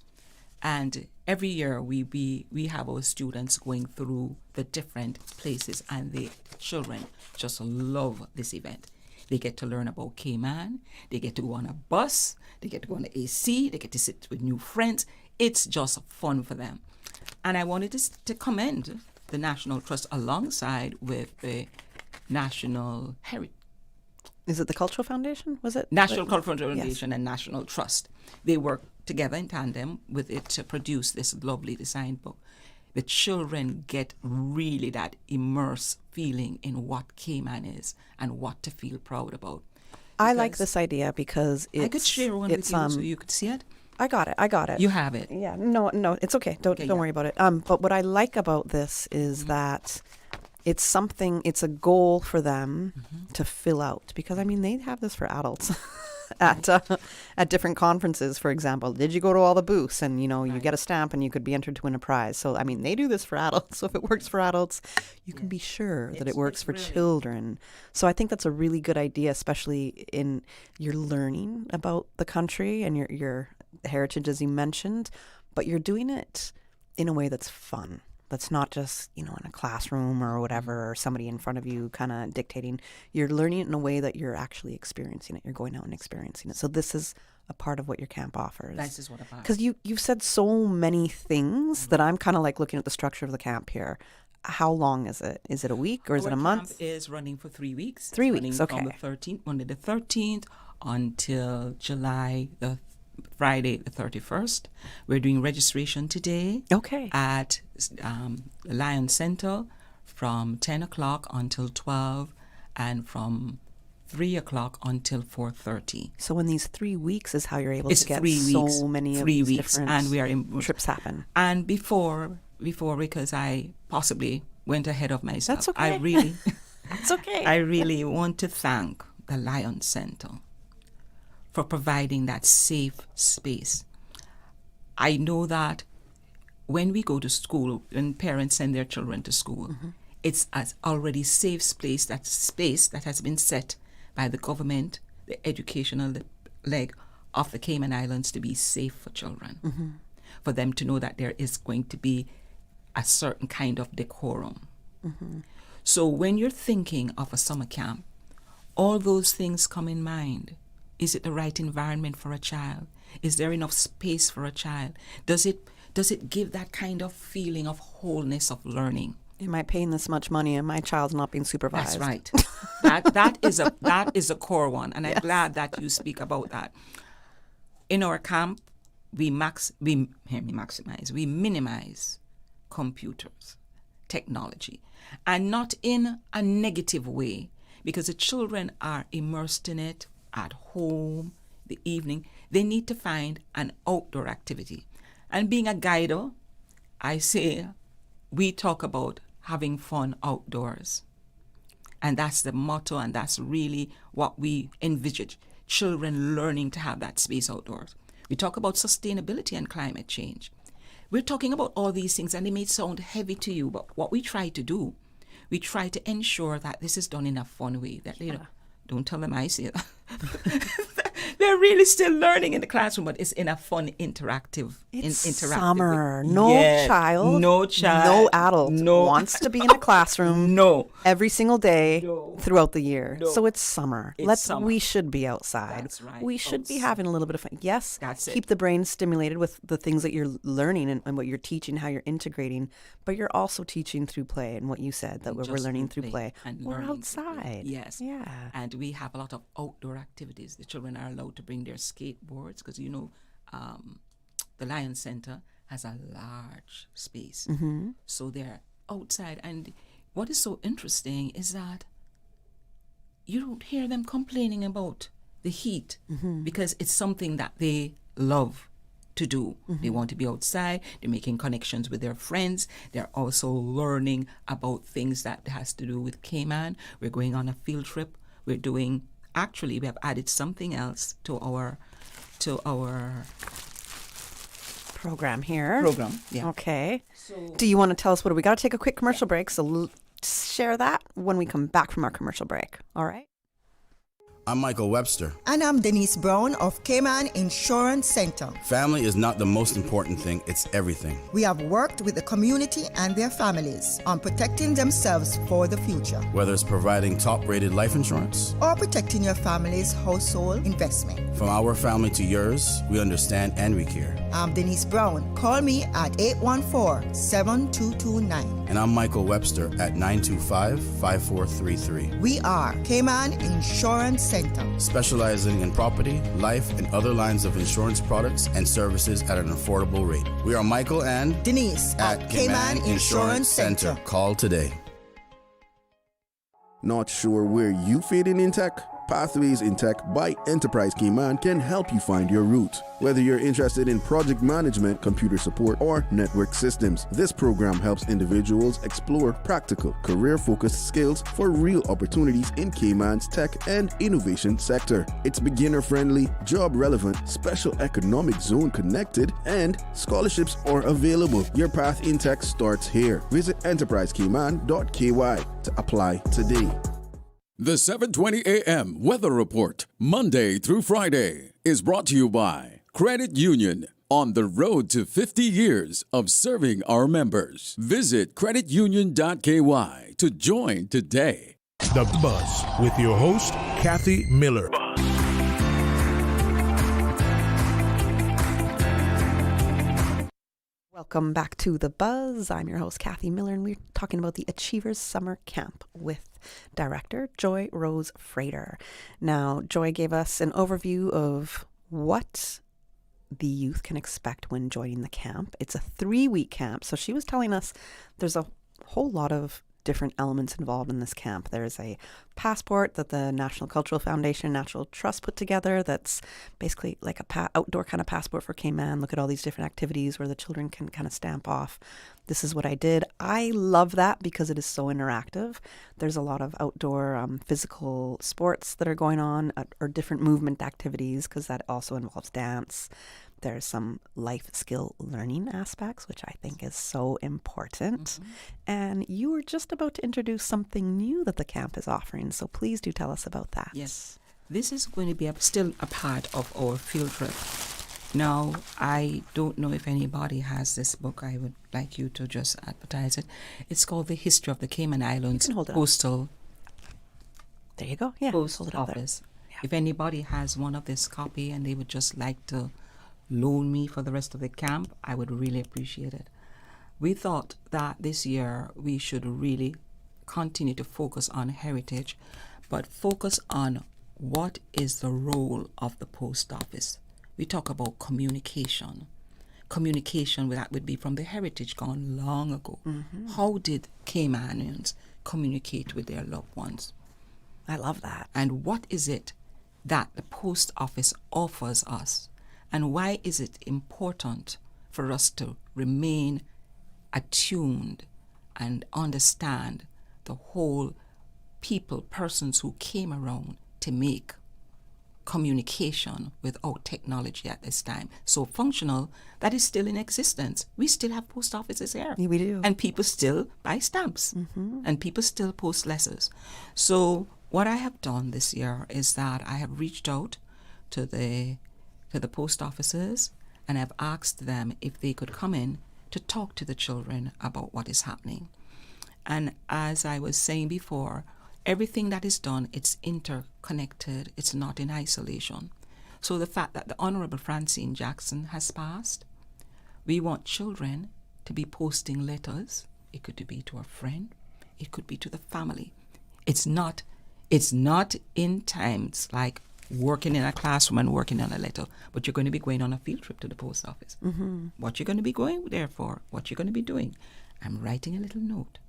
and every year we have our students going through the different places, and the children just love this event. They get to learn about Cayman, they get to go on a bus, they get to go on the AC, they get to sit with new friends. It's just fun for them. And I wanted to commend the National Trust alongside with the National Is it the Cultural Foundation? Was it? National Cultural Foundation Yes. and National Trust. They work together in tandem with it to produce this lovely design book. The children get really that immersed feeling in what Cayman is and what to feel proud about. I like this idea because it's... I could share one with you so you could see it. I got it. You have it. Yeah, no, it's okay. Don't worry about it. But what I like about this is that it's a goal for them to fill out, because I mean they have this for adults at different conferences, for example. Did you go to all the booths? And you get a stamp and you could be entered to win a prize. So I mean they do this for adults. So if it works for adults, you can be sure that it works for children. So I think that's a really good idea, especially in your learning about the country and your heritage, as you mentioned, but you're doing it in a way that's fun. That's not just, in a classroom or whatever, or somebody in front of you kind of dictating. You're learning it in a way that you're actually experiencing it. You're going out and experiencing it. So this is a part of what your camp offers. This is what about. Because you've said so many things that I'm kind of like looking at the structure of the camp here. How long is it? Is it a week or is it a month? Camp is running for 3 weeks. 3 weeks, okay. From the 13th, Monday the 13th until Friday the 31st. We're doing registration today. Okay. At Lion Center from 10 o'clock until 12 and from 3 o'clock until 4:30. So in these 3 weeks is how you're able It's to get 3 weeks, so many of 3 these weeks, different and we are in trips happen. And before, because I possibly went ahead of myself. That's okay. I really, it's okay. I really want to thank the Lion Center for providing that safe space. I know that when we go to school, when parents send their children to school, it's an already safe space that has been set by the government, the educational leg of the Cayman Islands, to be safe for children, for them to know that there is going to be a certain kind of decorum. So when you're thinking of a summer camp, all those things come in mind. Is it the right environment for a child? Is there enough space for a child? Does it give that kind of feeling of wholeness of learning? Am I paying this much money and my child's not being supervised? That's right. that is a core one, and I'm glad that you speak about that. In our camp, we minimize computers, technology, and not in a negative way, because the children are immersed in it at home, the evening. They need to find an outdoor activity. And being a guider, I say we talk about having fun outdoors. And that's the motto, and that's really what we envisage, children learning to have that space outdoors. We talk about sustainability and climate change. We're talking about all these things, and they may sound heavy to you, but what we try to do, we try to ensure that this is done in a fun way, that don't tell them I say that. They're really still learning in the classroom, but it's in a fun, interactive Summer. way. No child, no adult wants to be in a classroom every single day throughout the year. So it's summer. We should be outside. That's right. We should be having a little bit of fun. Yes, that's keep the brain stimulated with the things that you're learning and what you're teaching, how you're integrating, but you're also teaching through play, and what you said, that we're learning through play. We're outside. Yes. Yeah. And we have a lot of outdoor activities. The children are allowed to bring their skateboards, because the Lion Center has a large space. So they're outside. And what is so interesting is that you don't hear them complaining about the heat, because it's something that they love to do. They want to be outside. They're making connections with their friends. They're also learning about things that has to do with Cayman. We're going on a field trip. We have added something else to our program here. Yeah. Okay. Do you want to tell us we got to take a quick commercial break, so share that when we come back from our commercial break. All right. I'm Michael Webster. And I'm Denise Brown of Cayman Insurance Center. Family is not the most important thing, it's everything. We have worked with the community and their families on protecting themselves for the future. Whether it's providing top-rated life insurance or protecting your family's household investment. From our family to yours, we understand and we care. I'm Denise Brown. Call me at 814-7229. And I'm Michael Webster at 925-5433. We are Cayman Insurance Center, specializing in property, life, and other lines of insurance products and services at an affordable rate. We are Michael and Denise at Cayman Insurance Center. Call today. Not sure where you fit in tech? Pathways in Tech by Enterprise Cayman can help you find your route. Whether you're interested in project management, computer support, or network systems, this program helps individuals explore practical, career-focused skills for real opportunities in Cayman's tech and innovation sector. It's beginner-friendly, job-relevant, special economic zone connected, and scholarships are available. Your path in tech starts here. Visit enterprisecayman.ky to apply today. The 7:20 a.m. Weather Report, Monday through Friday, is brought to you by Credit Union, on the road to 50 years of serving our members. Visit creditunion.ky to join today. The Buzz with your host, Kathy Miller. Welcome back to The Buzz. I'm your host, Kathy Miller, and we're talking about the Achievers Summer Camp with Director Joy Rose Frater. Now, Joy gave us an overview of what the youth can expect when joining the camp. It's a 3-week camp, so she was telling us there's a whole lot of different elements involved in this camp. There's a passport that the National Cultural Foundation Natural Trust put together that's basically like a outdoor kind of passport for Cayman. Look at all these different activities where the children can kind of stamp off, this is what I did. I love that because it is so interactive. There's a lot of outdoor physical sports that are going on, or different movement activities, because that also involves dance. There's some life skill learning aspects, which I think is so important. Mm-hmm. And you were just about to introduce something new that the camp is offering, so please do tell us about that. Yes, this is going to be still a part of our field trip. Now, I don't know if anybody has this book. I would like you to just advertise it. It's called The History of the Cayman Islands Postal. There you go. Yeah, Post Office. Yeah. If anybody has one of this copy and they would just like to loan me for the rest of the camp, I would really appreciate it. We thought that this year we should really continue to focus on heritage, but focus on what is the role of the post office. We talk about communication. Communication, that would be from the heritage gone long ago. Mm-hmm. How did Caymanians communicate with their loved ones? I love that. And what is it that the post office offers us? And why is it important for us to remain attuned and understand the whole persons who came around to make communication without technology at this time so functional that is still in existence? We still have post offices here. Yeah, we do. And people still buy stamps. Mm-hmm. And people still post letters. So what I have done this year is that I have reached out to the post offices and I've asked them if they could come in to talk to the children about what is happening. And as I was saying before, everything that is done, it's interconnected. It's not in isolation. So the fact that the Honorable Francine Jackson has passed, we want children to be posting letters. It could be to a friend. It could be to the family. It's not in times like working in a classroom and working on a letter, but you're going to be going on a field trip to the post office. Mm-hmm. What you're going to be going there for, what you're going to be doing. I'm writing a little note.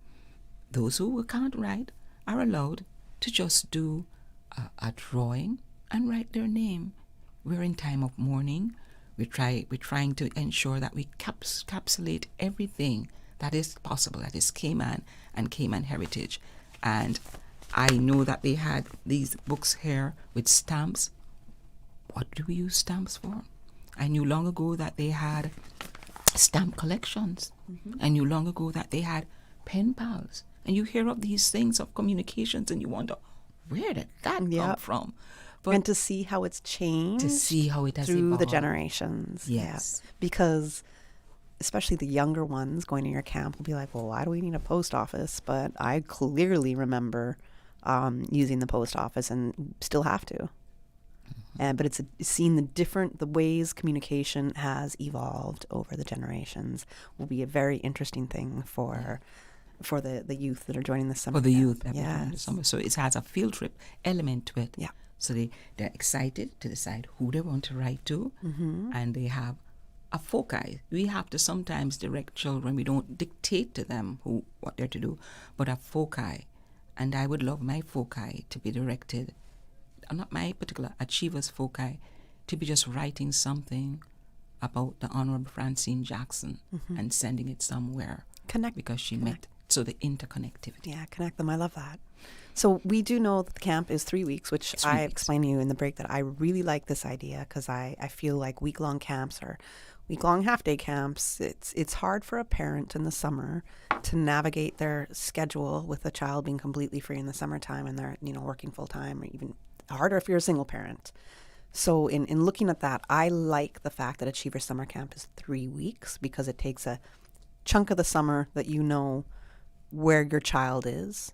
Those who can't write are allowed to just do a drawing and write their name. We're in time of mourning. We're trying to ensure that we encapsulate everything that is possible, that is Cayman and Cayman heritage. And I know that they had these books here with stamps. What do we use stamps for? I knew long ago that they had stamp collections. Mm-hmm. I knew long ago that they had pen pals. And you hear of these things of communications and you wonder, where did that come from? But and to see how it's changed. To see how it has through evolved. The generations. Yes. Yeah. Because especially the younger ones going to your camp will be like, well, why do we need a post office? But I clearly remember using the post office and still have to. But it's seeing the ways communication has evolved over the generations will be a very interesting thing for the youth that are joining this summer. For the camp. youth that are joining the summer. So it has a field trip element to it. Yeah. So they're excited to decide who they want to write to, and they have a foci. We have to sometimes direct children. We don't dictate to them what they're to do, but a foci. And I would love my foci to be directed, not my particular achievers foci, to be just writing something about the Honorable Francine Jackson and sending it somewhere. Because she met. So the interconnectivity. Yeah, connect them. I love that. So we do know that the camp is 3 weeks, which I explained to you in the break that I really like this idea because I feel like week-long camps or week-long half-day camps, it's hard for a parent in the summer to navigate their schedule with a child being completely free in the summertime and they're working full-time, or even harder if you're a single parent. So in looking at that, I like the fact that Achiever Summer Camp is 3 weeks because it takes a chunk of the summer that you know where your child is.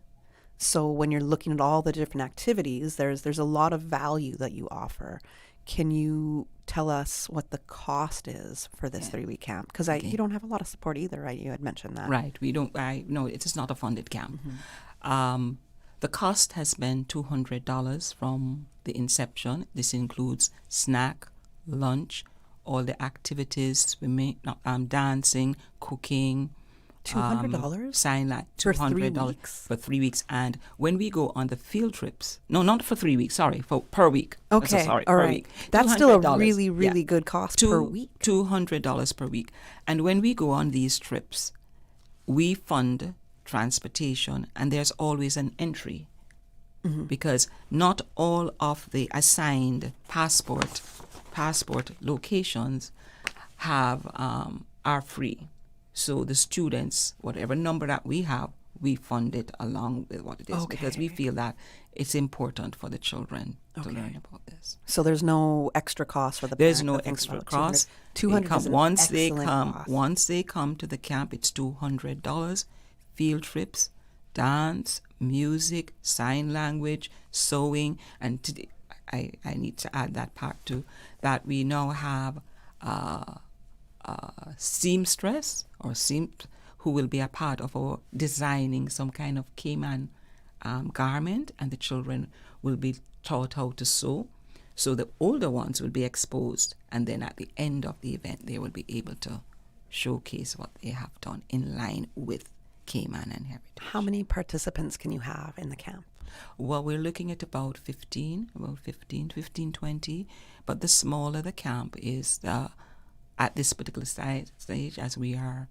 So when you're looking at all the different activities, there's a lot of value that you offer. Can you tell us what the cost is for this 3-week camp? Because you don't have a lot of support either, right? You had mentioned that. Right. We don't. No, it is not a funded camp. The cost has been $200 from the inception. This includes snack, lunch, all the activities, swimming, dancing, cooking. $200? Sign like $200 for 3 weeks. For 3 weeks. And when we go on the field trips, no, not for 3 weeks, sorry, per week. Okay, sorry, all per right. week. That's still a really, really good cost per week. $200 per week. And when we go on these trips, we fund transportation, and there's always an entry because not all of the assigned passport locations are free. So the students, whatever number that we have, we fund it along with what it is because we feel that it's important for the children to learn about this. So there's no extra cost for the There's parent no that thinks extra about cost. $200 is an excellent cost. Once they come to the camp, it's $200. Field trips, dance, music, sign language, sewing, and today, I need to add that part too, that we now have seamstress who will be a part of our designing some kind of Cayman garment, and the children will be taught how to sew. So the older ones will be exposed, and then at the end of the event, they will be able to showcase what they have done in line with Cayman and heritage. How many participants can you have in the camp? Well, we're looking at about 15, 20, but the smaller the camp is, at this particular stage, as we are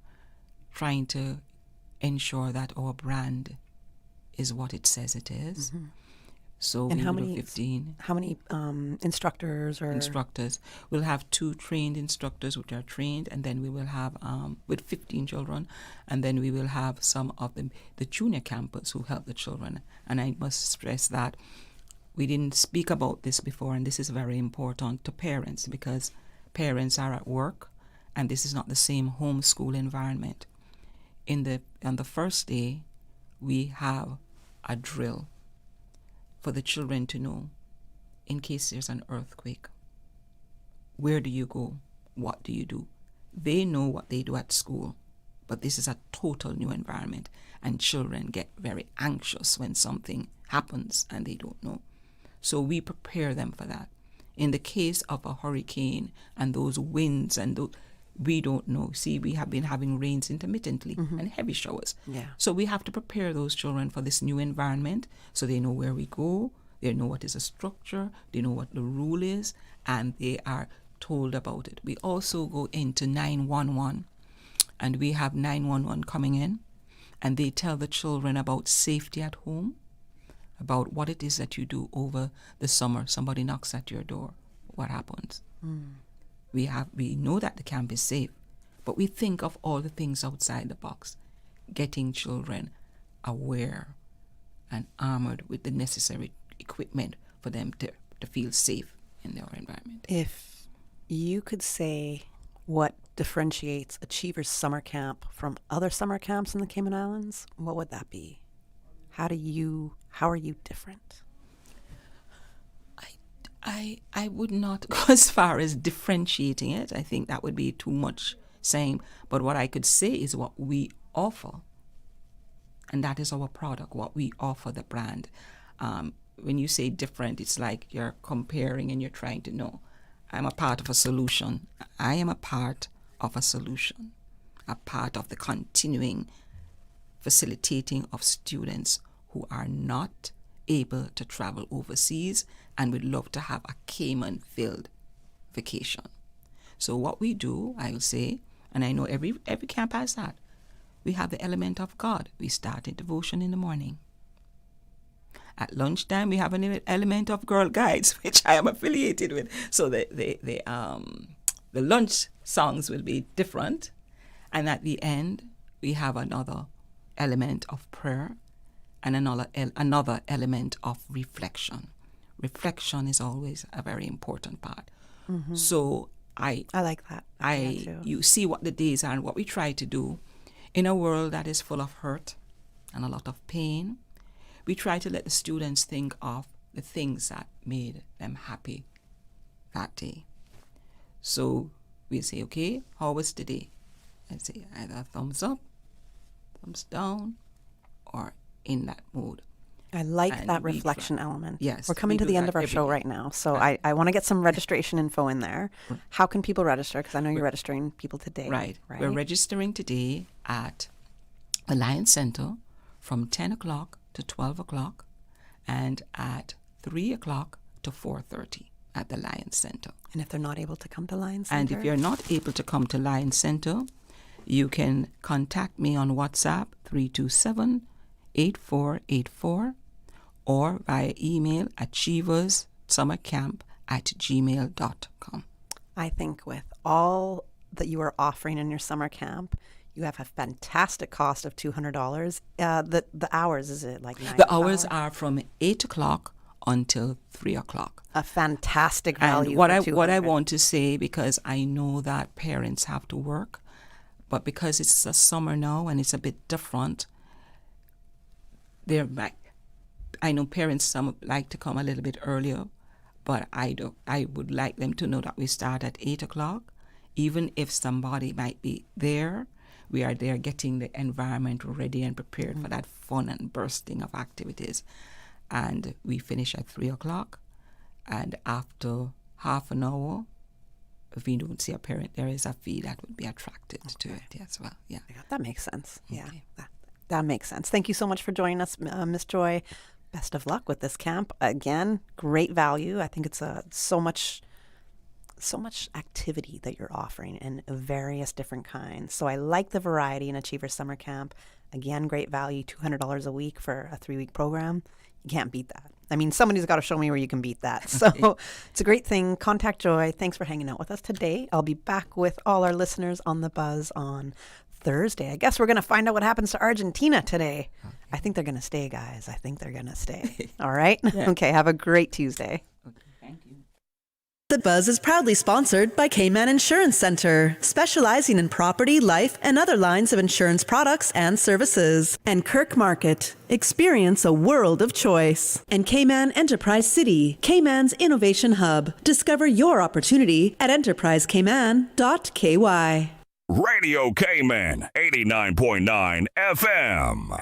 trying to ensure that our brand is what it says it is. So and we how will many 15 instructors or instructors? We'll have 2 trained instructors which are trained, and then we will have with 15 children, and then we will have some of the junior campers who help the children. And I must stress that we didn't speak about this before, and this is very important to parents because parents are at work, and this is not the same homeschool environment. On the first day, we have a drill for the children to know, in case there's an earthquake, where do you go? What do you do? They know what they do at school, but this is a total new environment, and children get very anxious when something happens and they don't know. So we prepare them for that. In the case of a hurricane and those winds we don't know. See, we have been having rains intermittently and heavy showers. Yeah. So we have to prepare those children for this new environment so they know where we go, they know what is a structure, they know what the rule is, and they are told about it. We also go into 911, and we have 911 coming in, and they tell the children about safety at home, about what it is that you do over the summer. Somebody knocks at your door. What happens? We know that the camp is safe, but we think of all the things outside the box, getting children aware and armored with the necessary equipment for them to feel safe in their environment. If you could say what differentiates Achievers Summer Camp from other summer camps in the Cayman Islands, what would that be? How are you different? I would not go as far as differentiating it. I think that would be too much saying. But what I could say is what we offer. And that is our product, what we offer the brand. When you say different, it's like you're comparing and you're trying to know. I'm a part of a solution. I am a part of a solution, a part of the continuing facilitating of students who are not able to travel overseas and would love to have a Cayman-filled vacation. So what we do, I will say, and I know every camp has that, we have the element of God. We start a devotion in the morning. At lunchtime, we have an element of Girl Guides, which I am affiliated with. So the lunch songs will be different. And at the end, we have another element of prayer and another element of reflection. Reflection is always a very important part. Mm-hmm. So I like that. You see what the days are and what we try to do in a world that is full of hurt and a lot of pain. We try to let the students think of the things that made them happy that day. So we say, okay, how was the day? I say either thumbs up, thumbs down, or in that mood. I like that reflection element. Yes. We're coming to the end of our show right now, so I want to get some registration info in there. How can people register? Because I know you're registering people today. Right. We're registering today at the Lions Center from 10 o'clock to 12 o'clock and at 3 o'clock to 4:30 at the Lions Center. And if they're not able to come to Lions Center? And if you're not able to come to Lions Center, you can contact me on WhatsApp 327-8484 or via email achieverssummercamp@gmail.com. I think with all that you are offering in your summer camp, you have a fantastic cost of $200. The hours, is it like 9 The hours are from 8 o'clock until 3 o'clock. A fantastic value. And what I want to say, because I know that parents have to work, but because it's a summer now and it's a bit different, I know parents, some like to come a little bit earlier, but I would like them to know that we start at 8 o'clock. Even if somebody might be there, we are there getting the environment ready and prepared for that fun and bursting of activities. And we finish at 3 o'clock. And after half an hour, if we don't see a parent, there is a fee that would be attracted to it as well. Yeah. That makes sense. Yeah, that makes sense. Thank you so much for joining us, Ms. Joy. Best of luck with this camp. Again, great value. I think it's so much activity that you're offering in various different kinds. So I like the variety in Achiever Summer Camp. Again, great value, $200 a week for a 3-week program. You can't beat that. I mean, somebody's got to show me where you can beat that. So it's a great thing. Contact Joy. Thanks for hanging out with us today. I'll be back with all our listeners on The Buzz on Thursday. I guess we're going to find out what happens to Argentina today. Okay. I think they're going to stay, guys. I think they're going to stay. All right? Yeah. Okay, have a great Tuesday. The Buzz is proudly sponsored by Cayman Insurance Center, specializing in property, life, and other lines of insurance products and services. And Kirk Market, experience a world of choice. And Cayman Enterprise City, Cayman's innovation hub. Discover your opportunity at enterprisecayman.ky. Radio Cayman, 89.9 FM.